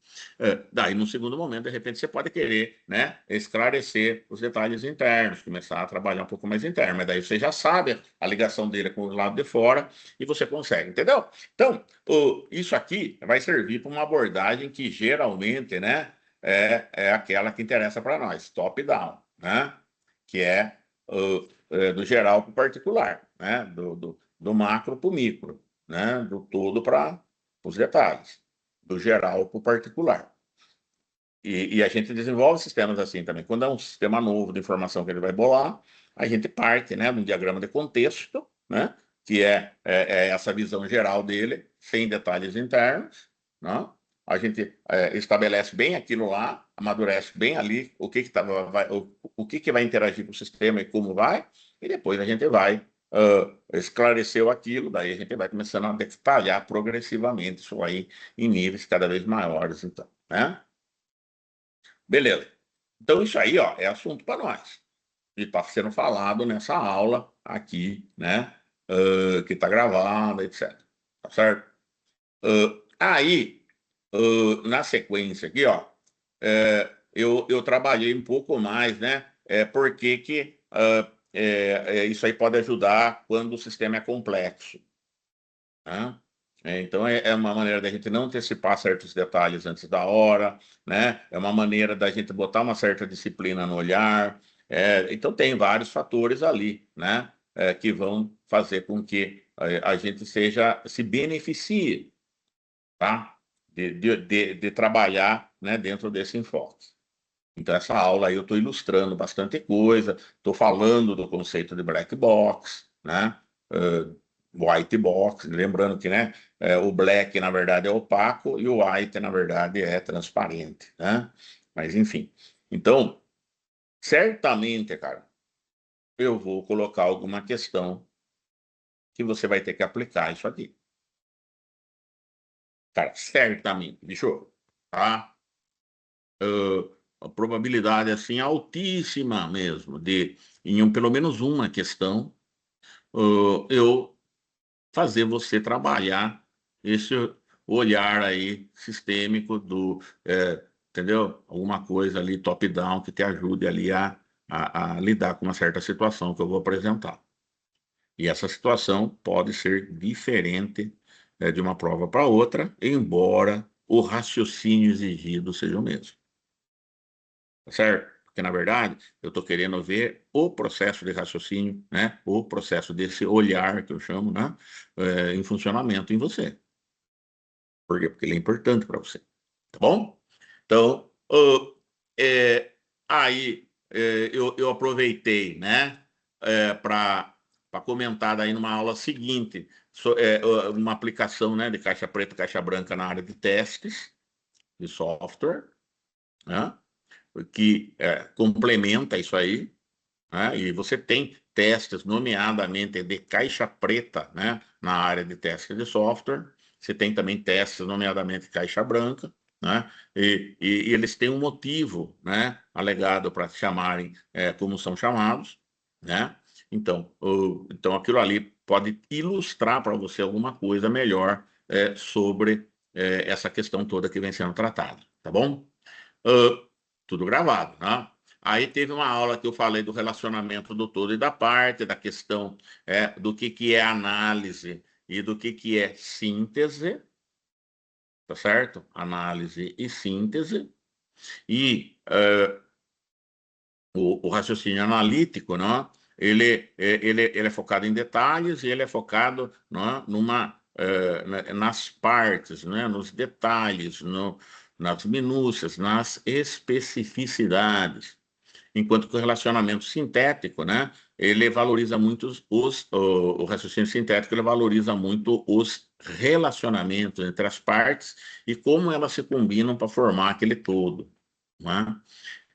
Daí, no segundo momento, de repente, você pode querer, né, esclarecer os detalhes internos, começar a trabalhar um pouco mais interno, mas daí você já sabe a ligação dele com o lado de fora e você consegue, entendeu? Então, isso aqui vai servir para uma abordagem que geralmente, né, é aquela que interessa para nós, top-down, né? Que é do geral para o particular, né? Do macro para o micro, né? Do todo para os detalhes, do geral para o particular. E a gente desenvolve sistemas assim também. Quando é um sistema novo de informação que ele vai bolar, a gente parte, né, de um diagrama de contexto, né, que é essa visão geral dele, sem detalhes internos, né? A gente estabelece bem aquilo lá, amadurece bem ali o que que vai interagir com o sistema e como vai, e depois a gente vai esclareceu aquilo, daí a gente vai começando a detalhar progressivamente isso aí em níveis cada vez maiores, então, né? Beleza. Então, isso aí, ó, é assunto para nós. E está sendo falado nessa aula aqui, né? Que está gravada, etc. Tá certo? Aí, na sequência aqui, ó, eu trabalhei um pouco mais, né? Porque que isso aí pode ajudar quando o sistema é complexo. Né? Então, é uma maneira da gente não antecipar certos detalhes antes da hora, né? É uma maneira da gente botar uma certa disciplina no olhar. Então, tem vários fatores ali, né? Que vão fazer com que a gente se beneficie, tá? De trabalhar, né, dentro desse enfoque. Então, essa aula aí eu estou ilustrando bastante coisa, estou falando do conceito de black box, né? White box, lembrando que, né, o black, na verdade, é opaco e o white, na verdade, é transparente, né? Mas, enfim. Então, certamente, cara, eu vou colocar alguma questão que você vai ter que aplicar isso aqui. Cara, certamente, bicho, tá? A probabilidade, assim, altíssima mesmo de, pelo menos uma questão, eu fazer você trabalhar esse olhar aí sistêmico entendeu? Alguma coisa ali top-down que te ajude ali a lidar com uma certa situação que eu vou apresentar. E essa situação pode ser diferente, de uma prova para outra, embora o raciocínio exigido seja o mesmo. Tá certo? Porque, na verdade, eu estou querendo ver o processo de raciocínio, né? O processo desse olhar que eu chamo, né? Em funcionamento em você. Por quê? Porque ele é importante para você. Tá bom? Então, é, aí eu aproveitei, né? Para comentar daí numa aula seguinte, uma aplicação, né, de caixa preta e caixa branca na área de testes de software, né? Que complementa isso aí, né? E você tem testes, nomeadamente de caixa preta, né? Na área de testes de software. Você tem também testes, nomeadamente caixa branca, né? E eles têm um motivo, né? Alegado para chamarem como são chamados, né? Então, então aquilo ali pode ilustrar para você alguma coisa melhor sobre essa questão toda que vem sendo tratada, tá bom? Ah, tudo gravado, né? Aí teve uma aula que eu falei do relacionamento do todo e da parte, da questão do que é análise e do que é síntese, tá certo? Análise e síntese. E o raciocínio analítico, né? Ele é focado em detalhes e ele é focado, né, nas partes, né, nos detalhes, nas minúcias, nas especificidades. Enquanto que o relacionamento sintético, né, ele valoriza muito o raciocínio sintético, ele valoriza muito os relacionamentos entre as partes e como elas se combinam para formar aquele todo, né?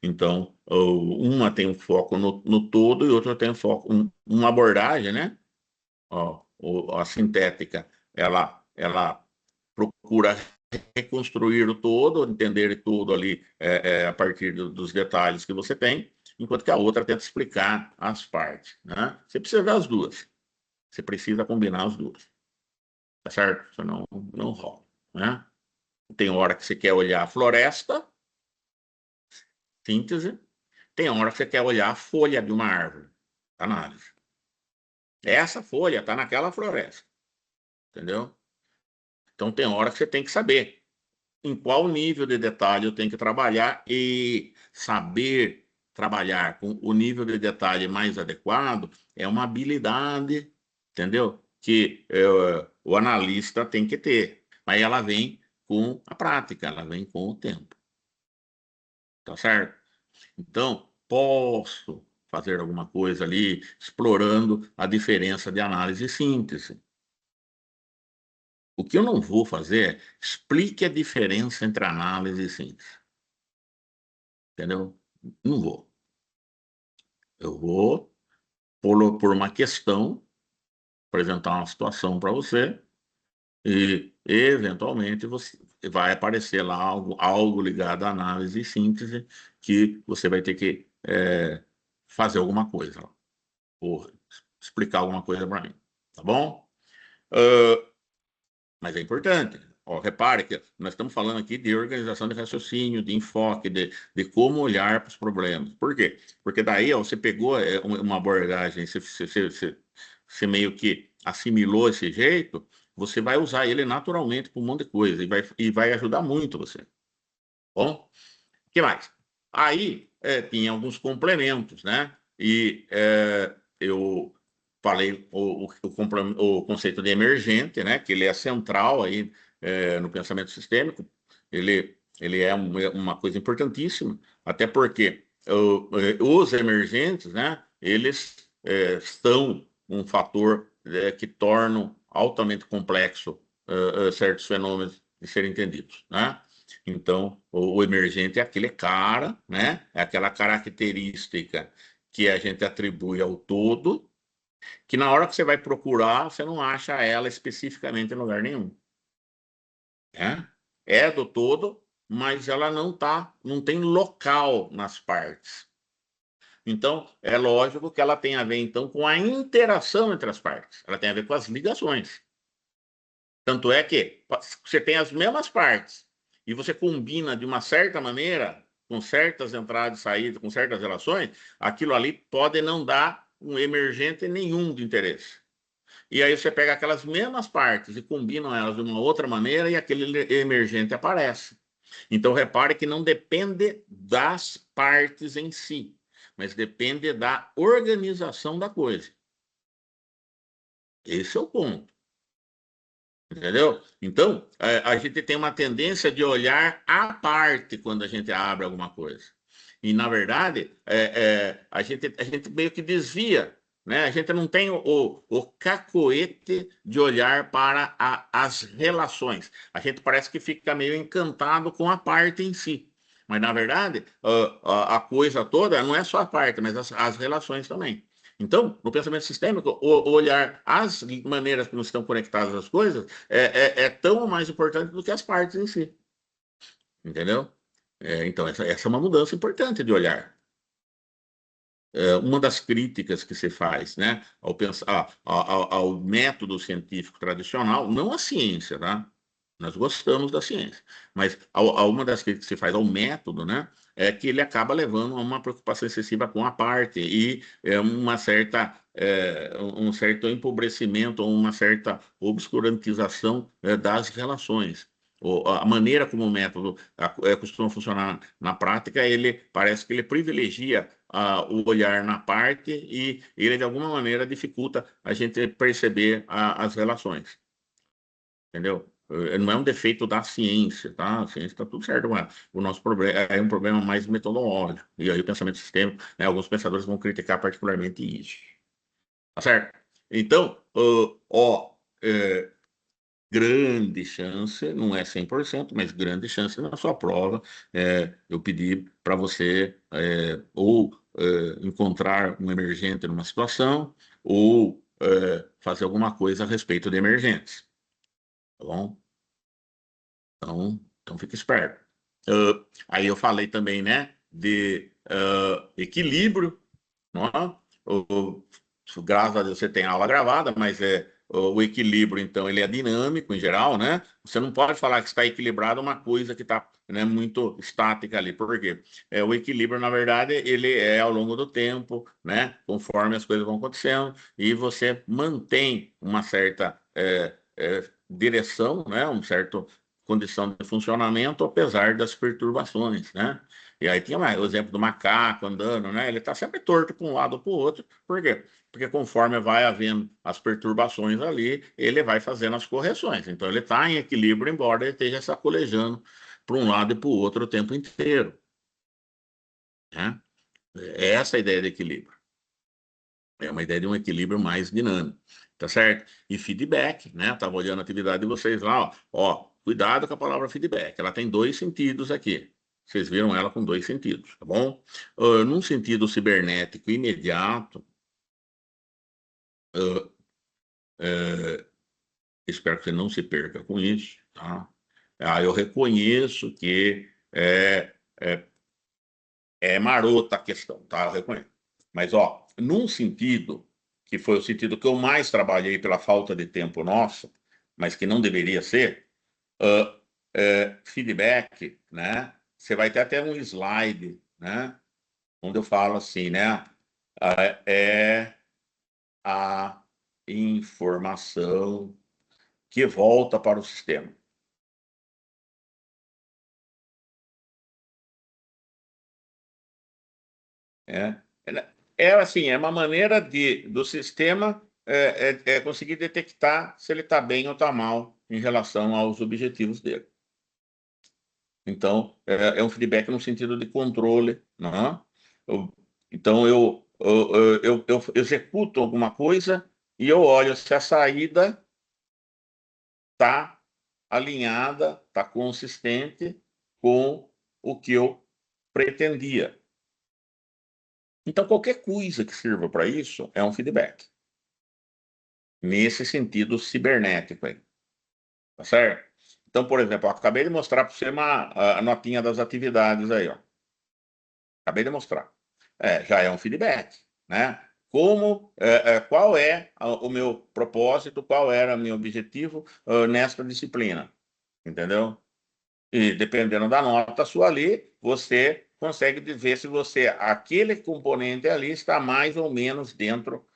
Então, uma tem um foco no todo e outra tem um foco, uma abordagem, né? Ó, a sintética, ela procura reconstruir o todo, entender tudo ali a partir dos detalhes que você tem, enquanto que a outra tenta explicar as partes, né? Você precisa das duas. Você precisa combinar as duas, tá certo? Senão não rola, né? Tem hora que você quer olhar a floresta, síntese, tem hora que você quer olhar a folha de uma árvore, análise. Essa folha está naquela floresta, entendeu? Então tem hora que você tem que saber em qual nível de detalhe eu tenho que trabalhar e saber trabalhar com o nível de detalhe mais adequado é uma habilidade, entendeu? Que o analista tem que ter. Mas ela vem com a prática, ela vem com o tempo, tá certo? Então, posso fazer alguma coisa ali explorando a diferença de análise e síntese. O que eu não vou fazer é explique a diferença entre análise e síntese. Entendeu? Não vou. Eu vou por uma questão, apresentar uma situação para você e, eventualmente, você vai aparecer lá algo ligado à análise e síntese que você vai ter que fazer alguma coisa, ou explicar alguma coisa para mim, tá bom? Uh, Mas é importante. Ó, repare que nós estamos falando aqui de organização de raciocínio, de enfoque, de como olhar para os problemas. Por quê? Porque daí ó, você pegou uma abordagem, você meio que assimilou esse jeito, você vai usar ele naturalmente para um monte de coisa e vai ajudar muito você. Bom, o que mais? Aí tinha alguns complementos, né? E eu falei o conceito de emergente, né? Que ele é central aí no pensamento sistêmico. Ele é uma coisa importantíssima, até porque os emergentes, né? Eles são um fator que tornam altamente complexo certos fenômenos de serem entendidos, né? Então, o emergente é aquele cara, né? É aquela característica que a gente atribui ao todo, que na hora que você vai procurar, você não acha ela especificamente em lugar nenhum, né? É do todo, mas ela não tem local nas partes. Então, é lógico que ela tem a ver, então, com a interação entre as partes. Ela tem a ver com as ligações. Tanto é que você tem as mesmas partes e você combina de uma certa maneira, com certas entradas e saídas, com certas relações, aquilo ali pode não dar um emergente nenhum de interesse. E aí você pega aquelas mesmas partes e combina elas de uma outra maneira e aquele emergente aparece. Então repare que não depende das partes em si, mas depende da organização da coisa. Esse é o ponto. Entendeu? Então, a gente tem uma tendência de olhar à parte quando a gente abre alguma coisa. E, na verdade, a gente meio que desvia, né? A gente não tem o cacoete de olhar para as relações. A gente parece que fica meio encantado com a parte em si. Mas, na verdade, a coisa toda não é só a parte, mas as relações também. Então, no pensamento sistêmico, o olhar as maneiras como estão conectadas as coisas é tão mais importante do que as partes em si. Entendeu? Então, essa é uma mudança importante de olhar. Uma das críticas que se faz, né, ao, pensar, ao método científico tradicional, não a ciência, tá? Nós gostamos da ciência, mas a uma das críticas que se faz ao método, né, é que ele acaba levando a uma preocupação excessiva com a parte e um certo empobrecimento ou uma certa obscurantização das relações. A maneira como o método costuma funcionar na prática, ele parece que ele privilegia o olhar na parte e ele, de alguma maneira, dificulta a gente perceber as relações. Entendeu? Não é um defeito da ciência, tá? A ciência está tudo certo, mas o nosso problema é um problema mais metodológico. E aí o pensamento sistêmico, né, alguns pensadores vão criticar particularmente isso. Tá certo? Então, é, grande chance, não é 100%, mas grande chance na sua prova, eu pedi para você encontrar um emergente numa situação ou fazer alguma coisa a respeito de emergentes, tá bom? Então fique esperto. Aí eu falei também, né, de equilíbrio, não é? Graças a Deus você tem aula gravada, mas o equilíbrio, então, ele é dinâmico em geral, né? Você não pode falar que está equilibrado uma coisa que está, né, muito estática ali. Por quê? O equilíbrio, na verdade, ele é ao longo do tempo, né? Conforme as coisas vão acontecendo, e você mantém uma certa direção, né? Um certo condição de funcionamento, apesar das perturbações, né? E aí tinha mais o exemplo do macaco andando, né? Ele está sempre torto para um lado ou para o outro. Por quê? Porque conforme vai havendo as perturbações ali, ele vai fazendo as correções. Então ele está em equilíbrio, embora ele esteja sacolejando para um lado e para o outro o tempo inteiro, né? É essa a ideia de equilíbrio. É uma ideia de um equilíbrio mais dinâmico, tá certo? E feedback, né? Estava olhando a atividade de vocês lá, ó, cuidado com a palavra feedback. Ela tem dois sentidos aqui. Vocês viram ela com dois sentidos, tá bom? Num sentido cibernético imediato, uh, uh, espero que você não se perca com isso, tá? Eu reconheço que é, é marota a questão, tá? Eu reconheço. Mas, ó, num sentido, que foi o sentido que eu mais trabalhei pela falta de tempo nosso, mas que não deveria ser, ah, feedback, né? Você vai ter até um slide, né? Onde eu falo assim, né? É a informação que volta para o sistema. É, assim, é uma maneira do sistema conseguir detectar se ele está bem ou está mal em relação aos objetivos dele. Então, é um feedback no sentido de controle, né? Eu- então, eu executo alguma coisa e eu olho se a saída está alinhada, está consistente com o que eu pretendia. Então, qualquer coisa que sirva para isso é um feedback. Nesse sentido cibernético aí. Tá certo? Então, por exemplo, eu acabei de mostrar para você a notinha das atividades aí, ó. Acabei de mostrar. Já é um feedback, né? Qual é o meu propósito, qual era o meu objetivo nesta disciplina, entendeu? E dependendo da nota sua ali, você consegue ver se aquele componente ali está mais ou menos dentro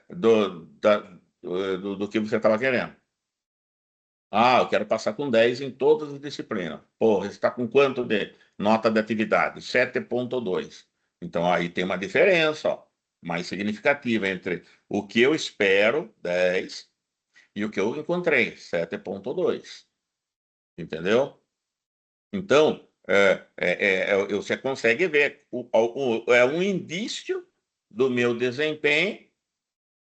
do que você estava querendo. Ah, eu quero passar com 10 em todas as disciplinas. Pô, você está com quanto de nota de atividade? 7,2. Então aí tem uma diferença, ó, mais significativa entre o que eu espero, 10, e o que eu encontrei, 7,2. Entendeu? Então, você consegue ver, é um indício do meu desempenho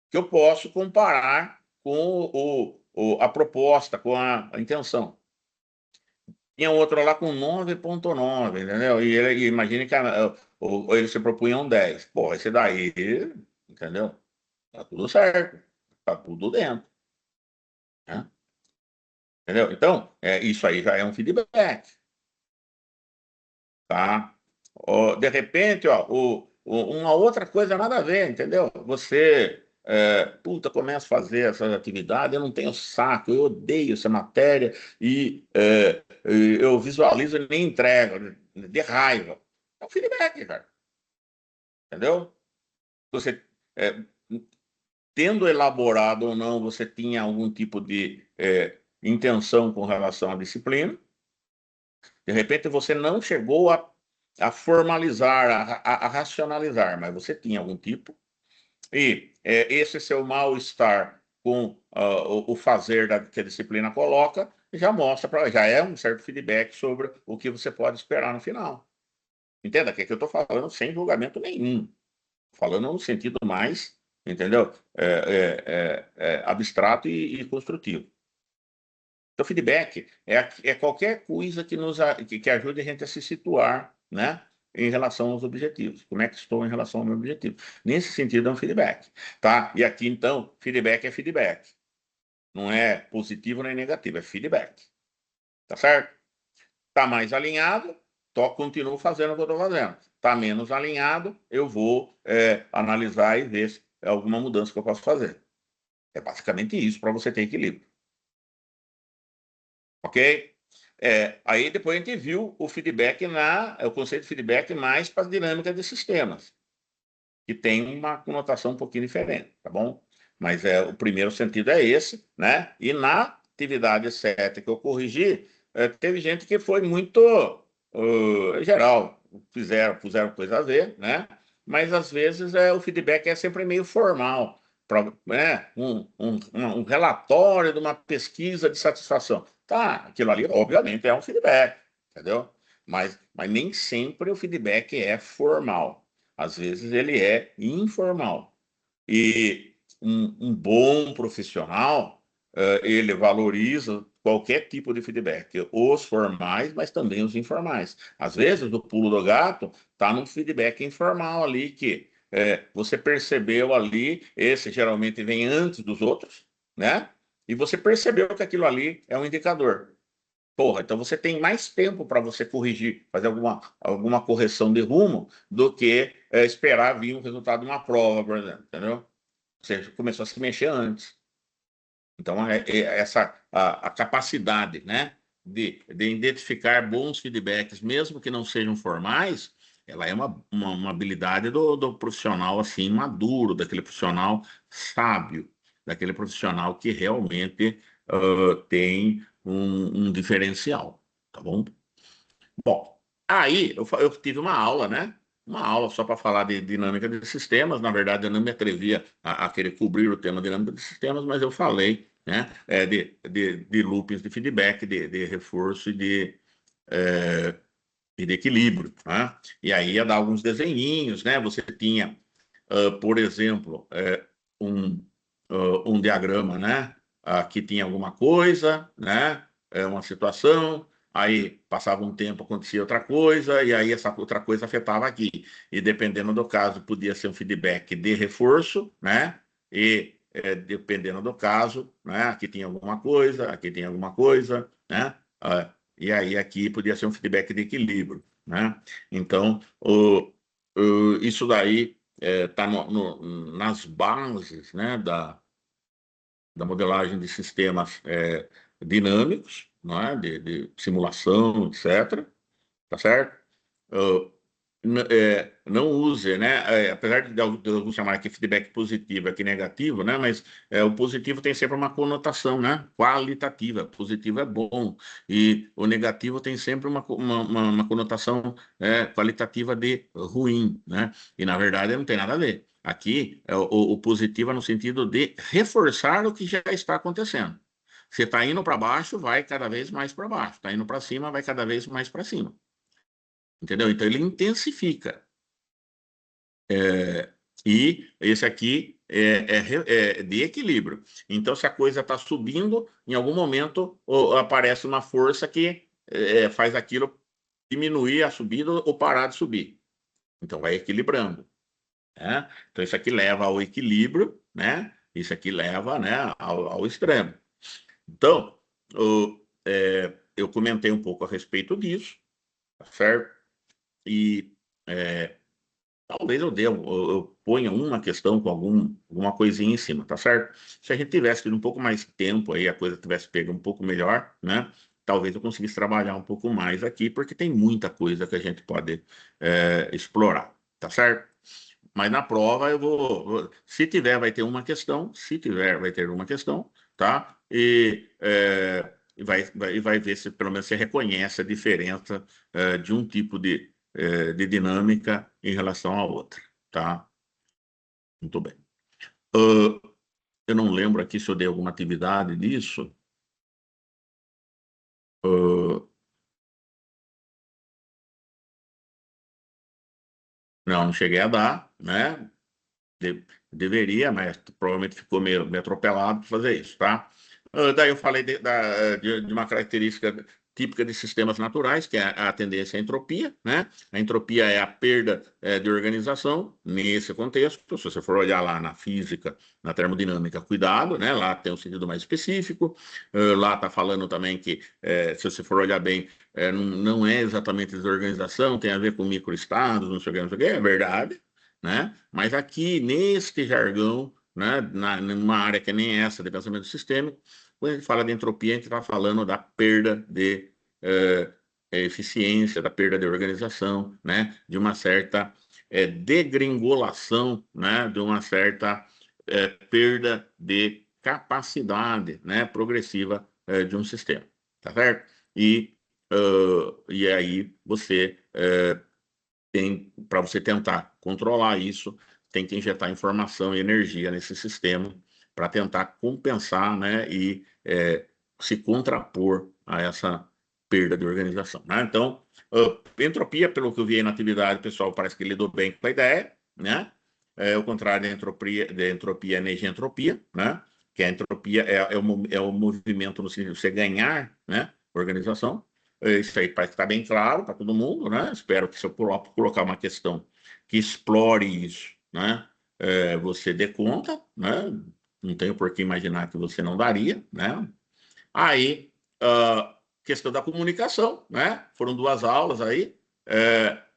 que eu posso comparar com a proposta, com a intenção. Tinha outro lá com 9,9, entendeu? E imagine que ele se propunha um 10. Pô, esse daí, entendeu? Tá tudo certo, tá tudo dentro, né? Entendeu? Então, isso aí já é um feedback, tá? De repente, ó, uma outra coisa nada a ver, entendeu? Você, puta, começa a fazer essas atividades, eu não tenho saco, eu odeio essa matéria e eu visualizo e nem entrego, de raiva. É um feedback, cara, entendeu? Você, é, tendo elaborado ou não, você tinha algum tipo de intenção com relação à disciplina, de repente você não chegou a formalizar, a racionalizar, mas você tinha algum tipo, e esse seu mal-estar com o fazer que a disciplina coloca, já é um certo feedback sobre o que você pode esperar no final. Entenda que aqui eu estou falando sem julgamento nenhum, falando no sentido mais, entendeu? Abstrato e construtivo. Então, feedback é qualquer coisa que ajude a gente a se situar, né, em relação aos objetivos. Como é que estou em relação ao meu objetivo? Nesse sentido, é um feedback, tá? E aqui, então, feedback é feedback. Não é positivo nem negativo, é feedback. Tá certo? Tá mais alinhado, continuo fazendo o que eu estou fazendo. Tá menos alinhado, eu vou analisar e ver se é alguma mudança que eu posso fazer. É basicamente isso para você ter equilíbrio. Ok? Aí depois a gente viu o conceito de feedback mais para a dinâmica de sistemas, que tem uma conotação um pouquinho diferente, tá bom? Mas o primeiro sentido é esse, né? E na atividade 7 que eu corrigi, teve gente que foi muito geral, puseram coisa a ver, né? Mas às vezes o feedback é sempre meio formal, um relatório de uma pesquisa de satisfação. Tá, aquilo ali, obviamente, é um feedback, entendeu? Mas nem sempre o feedback é formal. Às vezes ele é informal. E um bom profissional, ele valoriza qualquer tipo de feedback, os formais, mas também os informais. Às vezes, o pulo do gato está num feedback informal ali, que você percebeu ali, esse geralmente vem antes dos outros, né? E você percebeu que aquilo ali é um indicador. Porra, então você tem mais tempo para você corrigir, fazer alguma correção de rumo, do que esperar vir um resultado de uma prova, por exemplo, entendeu? Você começou a se mexer antes. Então, a capacidade, né, de identificar bons feedbacks, mesmo que não sejam formais, ela é uma habilidade do profissional assim maduro, daquele profissional sábio, daquele profissional que realmente tem um diferencial, tá bom? Bom, aí eu tive uma aula, né? Uma aula só para falar de dinâmica de sistemas. Na verdade, eu não me atrevia a querer cobrir o tema dinâmica de sistemas, mas eu falei, né? De loopings de feedback, de reforço é, e de equilíbrio, né? E aí ia dar alguns desenhinhos, né? Você tinha, por exemplo, um, um diagrama, né? Aqui tinha alguma coisa, né? Uma situação. aí passava um tempo, acontecia outra coisa, e aí essa outra coisa afetava aqui. E dependendo do caso, podia ser um feedback de reforço, né? E dependendo do caso, né? Aqui tem alguma coisa, aqui tem alguma coisa, né? E aí aqui podia ser um feedback de equilíbrio, né? Então, isso daí está nas bases, né, da modelagem de sistemas dinâmicos, não é? De simulação, etc. Tá certo? Uh, não use, né? Apesar de alguns chamar aqui feedback positivo, aqui negativo, né? Mas o positivo tem sempre uma conotação, né? Qualitativa. Positivo é bom e o negativo tem sempre uma conotação qualitativa de ruim, né? E na verdade não tem nada a ver. Aqui o positivo é no sentido de reforçar o que já está acontecendo. Você está indo para baixo, vai cada vez mais para baixo. Está indo para cima, vai cada vez mais para cima. Entendeu? Então ele intensifica. E esse aqui é de equilíbrio. Então, se a coisa está subindo, em algum momento aparece uma força que faz aquilo diminuir a subida ou parar de subir. Então, vai equilibrando. Né? Então, isso aqui leva ao equilíbrio, né? Isso aqui leva, né, ao extremo. Então, eu comentei um pouco a respeito disso, tá certo? E talvez eu ponha uma questão com alguma coisinha em cima, tá certo? Se a gente tivesse tido um pouco mais de tempo aí, a coisa tivesse pego um pouco melhor, né? Talvez eu conseguisse trabalhar um pouco mais aqui, porque tem muita coisa que a gente pode explorar, tá certo? Mas na prova se tiver, vai ter uma questão, se tiver, vai ter uma questão, tá? E vai ver se pelo menos você reconhece a diferença de um tipo de dinâmica em relação à outra, tá? Muito bem. Eu não lembro aqui se eu dei alguma atividade disso. Ah, não cheguei a dar, né? Deveria, mas provavelmente ficou meio atropelado para fazer isso, tá? Daí eu falei de uma característica típica de sistemas naturais, que é a tendência à entropia, né? A entropia é a perda de organização nesse contexto. Se você for olhar lá na física, na termodinâmica, cuidado, né? Lá tem um sentido mais específico. Lá está falando também que, se você for olhar bem, não é exatamente desorganização, tem a ver com microestados, não sei o que, não sei o que, é verdade, né? Mas aqui, neste jargão, né, numa área que nem essa de pensamento sistêmico, quando a gente fala de entropia, a gente está falando da perda de eh, eficiência, da perda de organização, né, de uma certa degringolação, né, de uma certa perda de capacidade, né, progressiva de um sistema, tá certo? E aí você tem, para você tentar controlar isso, tem que injetar informação e energia nesse sistema para tentar compensar, né, e se contrapor a essa perda de organização, né? Então, entropia, pelo que eu vi aí na atividade, o pessoal parece que lidou bem com a ideia, né? O contrário da entropia, energia entropia, né? Que a entropia é o movimento no sentido de você ganhar, né, organização. Isso aí parece que está bem claro para todo mundo, né? Espero que se eu colocar uma questão que explore isso, né? Você dê conta, né? Não tenho por que imaginar que você não daria, né? Aí, questão da comunicação, né? Foram duas aulas aí.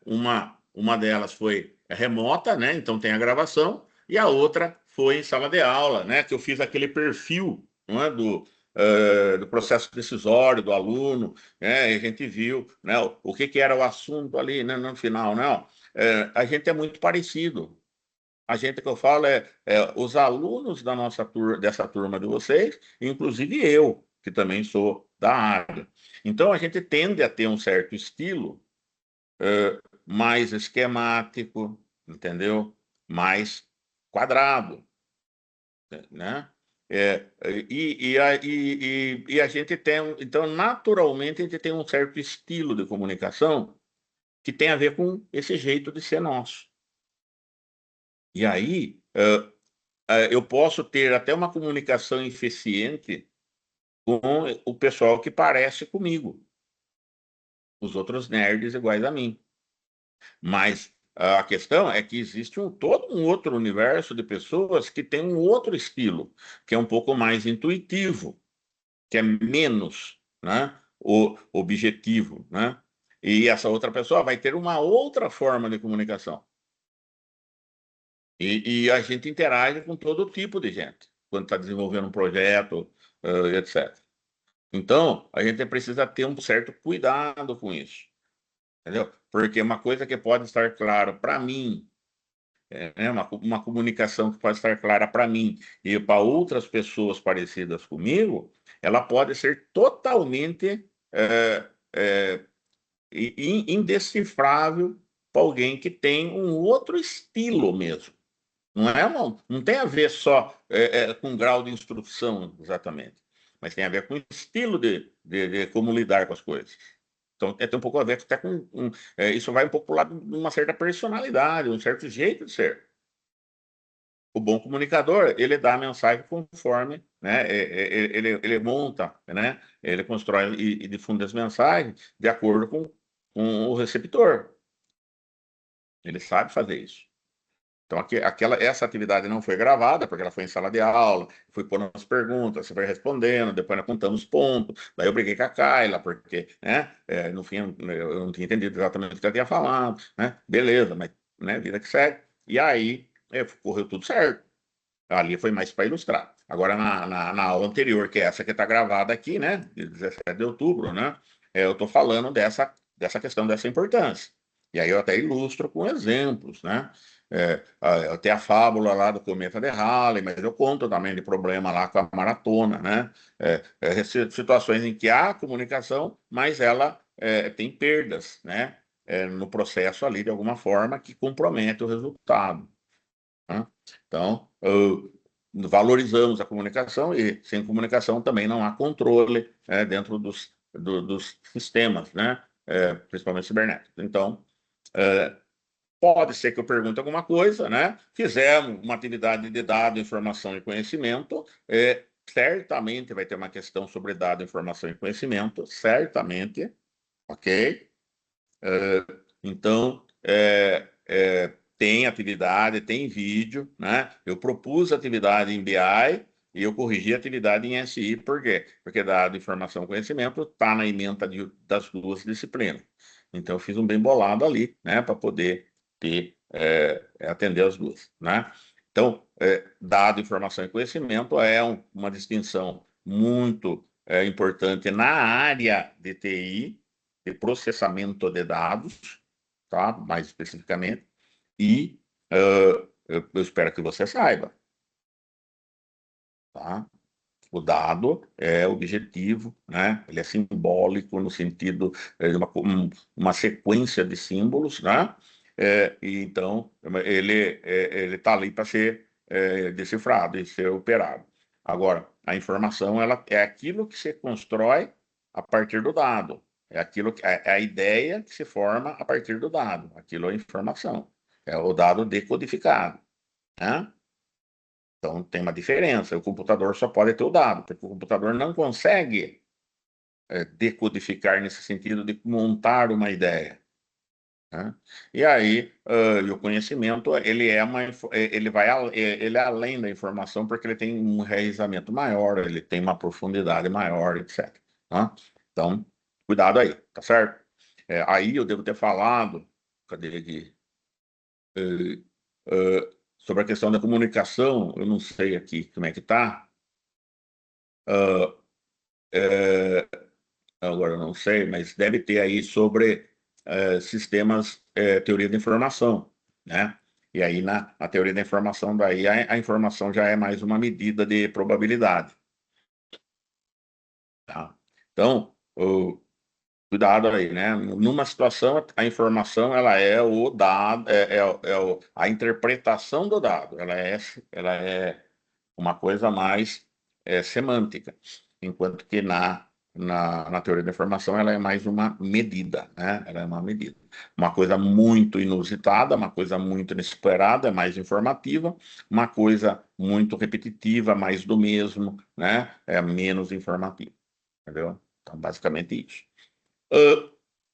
Uma delas foi remota, né? Então tem a gravação, e a outra foi em sala de aula, né? Que eu fiz aquele perfil, não é? Do processo decisório do aluno, né? E a gente viu, né? O que era o assunto ali, né? No final, não. A gente é muito parecido. A gente que eu falo os alunos da dessa turma de vocês, inclusive eu, que também sou da área. Então a gente tende a ter um certo estilo mais esquemático, entendeu? Mais quadrado, né? E a gente tem, então, naturalmente, a gente tem um certo estilo de comunicação que tem a ver com esse jeito de ser nosso. E aí, eu posso ter até uma comunicação eficiente com o pessoal que parece comigo. os outros nerds iguais a mim. Mas a questão é que existe todo um outro universo de pessoas que tem um outro estilo, que é um pouco mais intuitivo, que é menos, né, objetivo, né? E essa outra pessoa vai ter uma outra forma de comunicação. E a gente interage com todo tipo de gente, quando está desenvolvendo um projeto, etc. Então, a gente precisa ter um certo cuidado com isso, entendeu? Porque uma coisa que pode estar claro para mim, né, uma comunicação que pode estar clara para mim e para outras pessoas parecidas comigo, ela pode ser totalmente indecifrável para alguém que tem um outro estilo mesmo. Não tem a ver só com grau de instrução, exatamente, mas tem a ver com o estilo de como lidar com as coisas. Então, tem um pouco a ver até isso vai um pouco para o lado de uma certa personalidade, um certo jeito de ser. O bom comunicador, ele dá a mensagem conforme, né? Ele monta, né? Ele constrói e difunde as mensagens de acordo com o receptor. Ele sabe fazer isso. Então, essa atividade não foi gravada, porque ela foi em sala de aula, fui pondo as perguntas, você vai respondendo, depois nós contamos pontos, daí eu briguei com a Kayla, porque, né, no fim, eu não tinha entendido exatamente o que ela tinha falado, né, beleza, mas, né, vida que segue, e aí, correu tudo certo, ali foi mais para ilustrar. Agora, na aula anterior, que é essa que está gravada aqui, né, de 17 de outubro, né, eu estou falando dessa questão, dessa importância. E aí eu até ilustro com exemplos, né? Até a fábula lá do cometa de Halley, mas eu conto também de problema lá com a maratona, né? Situações em que há comunicação, mas ela tem perdas, né? No processo ali, de alguma forma, que compromete o resultado, né? Então, valorizamos a comunicação e sem comunicação também não há controle, dentro dos sistemas, né? Principalmente cibernéticos. Então, pode ser que eu pergunte alguma coisa, né? Fizemos uma atividade de dado, informação e conhecimento, certamente vai ter uma questão sobre dado, informação e conhecimento, certamente, ok? Então, tem atividade, tem vídeo, né? Eu propus atividade em BI e eu corrigi a atividade em SI, por quê? Porque dado, informação e conhecimento está na ementa das duas disciplinas. Então, eu fiz um bem bolado ali, né? Para poder atender as duas, né? Então, dado, informação e conhecimento é uma distinção muito importante na área de TI, de processamento de dados, tá? Mais especificamente, e eu espero que você saiba, tá? O dado é objetivo, né? Ele é simbólico no sentido de uma sequência de símbolos, né? E então ele está ali para ser decifrado e ser operado. Agora, a informação ela é aquilo que se constrói a partir do dado, é aquilo é a ideia que se forma a partir do dado. Aquilo é informação, é o dado decodificado, né? Então tem uma diferença. O computador só pode ter o dado, porque o computador não consegue decodificar nesse sentido de montar uma ideia, né? E aí, e o conhecimento ele é além da informação porque ele tem um enraizamento maior, ele tem uma profundidade maior, etc, né? Então, cuidado aí, tá certo? Aí eu devo ter falado, cadê aqui? Sobre a questão da comunicação, eu não sei aqui como é que tá. Agora eu não sei, mas deve ter aí sobre sistemas, teoria da informação, né? E aí na teoria da informação, daí a informação já é mais uma medida de probabilidade, tá? Então, cuidado aí, né? Numa situação, a informação ela é o dado, a interpretação do dado, ela é uma coisa mais semântica, enquanto que na teoria da informação ela é mais uma medida, né? Ela é uma medida. Uma coisa muito inusitada, uma coisa muito inesperada, mais informativa, uma coisa muito repetitiva, mais do mesmo, né? É menos informativa, entendeu? Então, basicamente isso.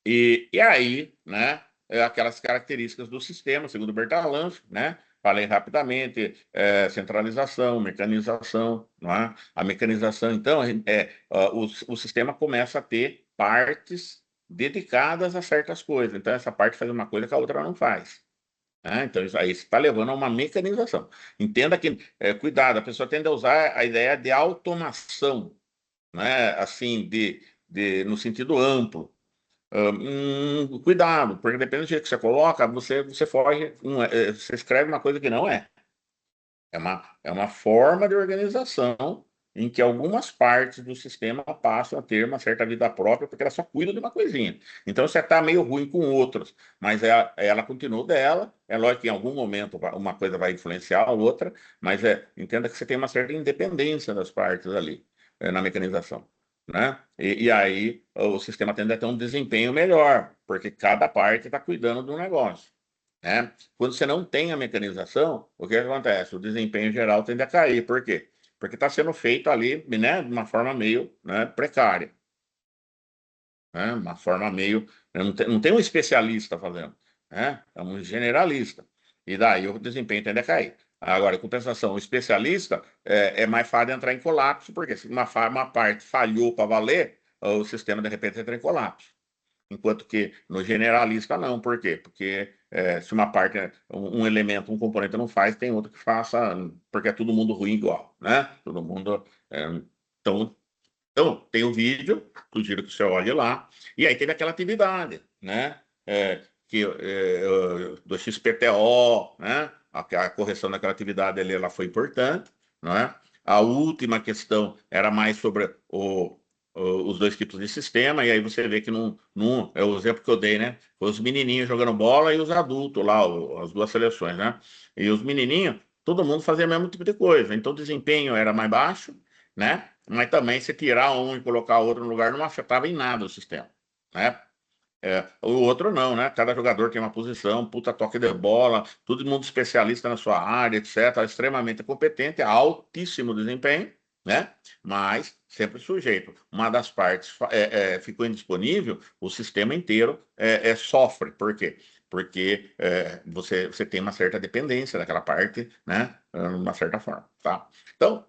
E aí, né, aquelas características do sistema, segundo Bertalanffy, né, falei rapidamente, centralização, mecanização, não é? A mecanização, então, o sistema começa a ter partes dedicadas a certas coisas. Então, essa parte faz uma coisa que a outra não faz. Né? Então, isso aí está levando a uma mecanização. Entenda que, cuidado, a pessoa tende a usar a ideia de automação, né? Assim, no sentido amplo. Cuidado, porque depende do jeito que você coloca, você foge, você escreve uma coisa que não é. É uma forma de organização em que algumas partes do sistema passam a ter uma certa vida própria, porque ela só cuida de uma coisinha. Então você está meio ruim com outros, mas ela continua dela. É lógico que em algum momento uma coisa vai influenciar a outra, mas entenda que você tem uma certa independência das partes ali, na mecanização. Né? E aí o sistema tende a ter um desempenho melhor, porque cada parte está cuidando do negócio. Né? Quando você não tem a mecanização, o que acontece? O desempenho geral tende a cair. Por quê? Porque está sendo feito ali, né, de uma forma meio, né, precária. Né? Uma forma meio. Não tem um especialista fazendo. Né? É um generalista. E daí o desempenho tende a cair. Agora, em compensação, o especialista é mais fácil de entrar em colapso, porque se uma parte falhou para valer, o sistema de repente entra em colapso. Enquanto que no generalista não. Por quê? Porque se uma parte, um elemento, um componente não faz, tem outro que faça, porque é todo mundo ruim igual, né? Todo mundo. Então, tem o vídeo, sugiro que você olhe lá, e aí teve aquela atividade, né? Do XPTO, né? A correção daquela atividade ali, ela foi importante, não é? A última questão era mais sobre os dois tipos de sistema, e aí você vê que é o exemplo que eu dei, né? Foi os menininhos jogando bola e os adultos lá, as duas seleções, né? E os menininhos, todo mundo fazia o mesmo tipo de coisa, então o desempenho era mais baixo, né? Mas também se tirar um e colocar outro no lugar não afetava em nada o sistema, né? O outro não, né? Cada jogador tem uma posição, puta toque de bola, todo mundo especialista na sua área, etc. Extremamente competente, altíssimo desempenho, né? Mas sempre sujeito. Uma das partes ficou indisponível, o sistema inteiro sofre. Por quê? Porque você tem uma certa dependência daquela parte, né? De uma certa forma, tá? Então,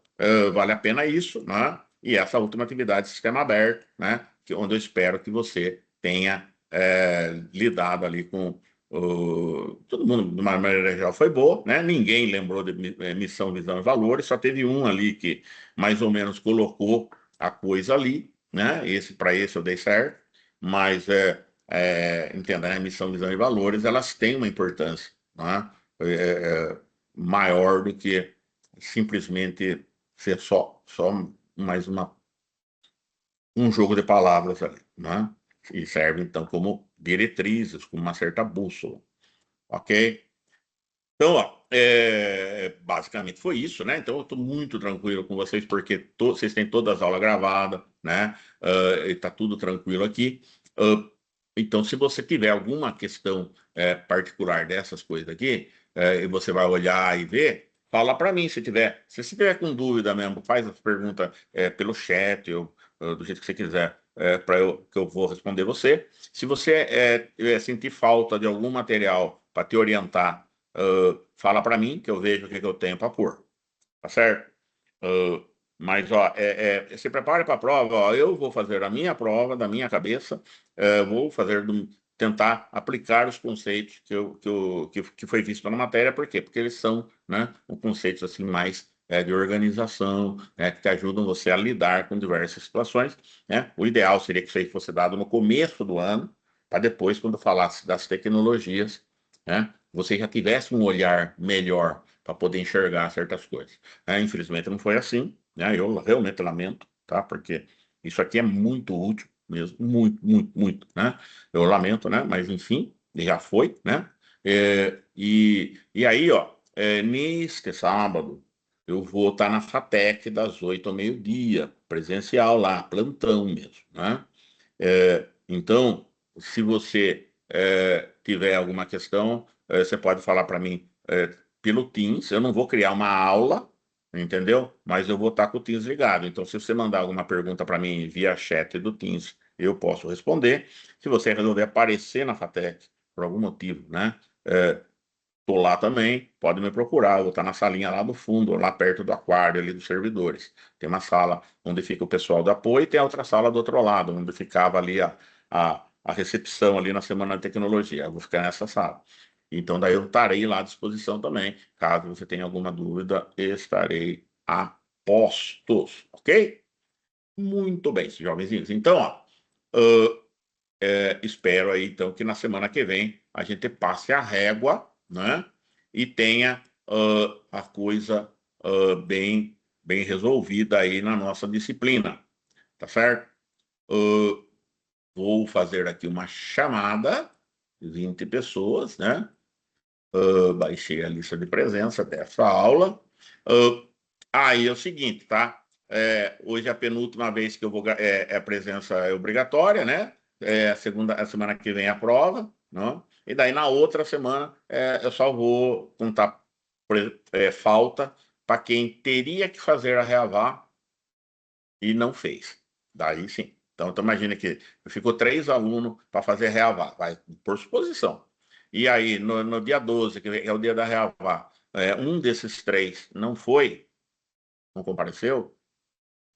vale a pena isso, né? E essa última atividade, sistema aberto, né? Onde eu espero que você tenha lidado ali com todo mundo, de uma maneira geral, foi boa, né? Ninguém lembrou de missão, visão e valores, só teve um ali que mais ou menos colocou a coisa ali, né? Para esse eu dei certo, mas entenda, né? Missão, visão e valores, elas têm uma importância, né? Maior do que simplesmente ser só mais um jogo de palavras ali, né? E serve, então, como diretrizes, como uma certa bússola, ok? Então, ó, basicamente foi isso, né? Então, eu estou muito tranquilo com vocês, porque vocês têm todas as aulas gravadas, né? E está tudo tranquilo aqui. Ah, então, se você tiver alguma questão particular dessas coisas aqui, e você vai olhar e ver, fala para mim se tiver. Se você tiver com dúvida mesmo, faz as perguntas pelo chat, do jeito que você quiser, que eu vou responder você. Se você sentir falta de algum material para te orientar, fala para mim que eu vejo o que eu tenho para pôr, tá certo? Ah, mas ó, se prepare para a prova. Ó, eu vou fazer a minha prova da minha cabeça, vou tentar aplicar os conceitos que foi visto na matéria. Por quê? Porque eles são, né, conceitos assim mais de organização, né, que te ajudam você a lidar com diversas situações. Né? O ideal seria que isso aí fosse dado no começo do ano, para depois, quando falasse das tecnologias, né, você já tivesse um olhar melhor para poder enxergar certas coisas. Infelizmente não foi assim, né? Eu realmente lamento, tá? Porque isso aqui é muito útil mesmo, muito, muito, muito, né? Eu lamento, né? Mas enfim, já foi, né? E aí, ó, neste sábado, eu vou estar na FATEC das 8 ao meio-dia, presencial lá, plantão mesmo, né? Então, se você tiver alguma questão, você pode falar para mim pelo Teams. Eu não vou criar uma aula, entendeu? Mas eu vou estar com o Teams ligado. Então, se você mandar alguma pergunta para mim via chat do Teams, eu posso responder. Se você resolver aparecer na FATEC por algum motivo, né? Estou lá também, pode me procurar. Eu vou estar na salinha lá do fundo, lá perto do aquário ali dos servidores. Tem uma sala onde fica o pessoal do apoio e tem a outra sala do outro lado, onde ficava ali a recepção ali na Semana de Tecnologia. Eu vou ficar nessa sala. Então, daí eu estarei lá à disposição também. Caso você tenha alguma dúvida, estarei a postos, ok? Muito bem, jovenzinhos. Então, ó, espero aí, então, que na semana que vem a gente passe a régua, né? E tenha a coisa bem resolvida aí na nossa disciplina, tá certo? Uh, vou fazer aqui uma chamada, 20 pessoas, né? Baixei a lista de presença dessa aula. Aí é o seguinte, tá? Hoje é a penúltima vez que eu vou. A presença é obrigatória, né? A semana que vem é a prova, não? E daí na outra semana eu só vou contar falta para quem teria que fazer a reavar e não fez. Daí sim. Então imagina que ficou 3 alunos para fazer reavar, vai por suposição. E aí, no dia 12, que é o dia da reavar, um desses 3 não foi, não compareceu,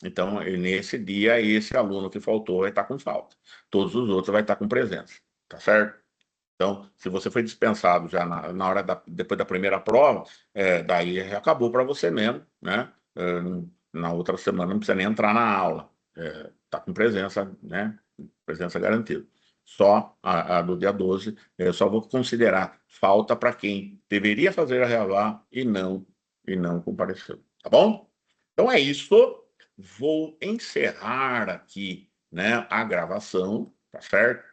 então nesse dia, esse aluno que faltou vai estar com falta. Todos os outros vai estar com presença, tá certo? Então, se você foi dispensado já na hora depois da primeira prova, daí acabou para você mesmo, né? Na outra semana não precisa nem entrar na aula. Tá com presença, né? Presença garantida. Só a do dia 12, eu só vou considerar falta para quem deveria fazer a reavar e não compareceu. Tá bom? Então é isso. Vou encerrar aqui, né, a gravação, tá certo?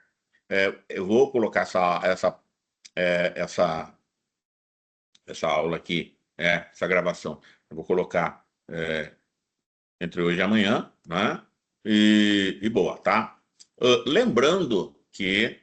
Eu vou colocar essa, essa aula aqui, essa gravação, eu vou colocar entre hoje e amanhã, né? E boa, tá? Lembrando que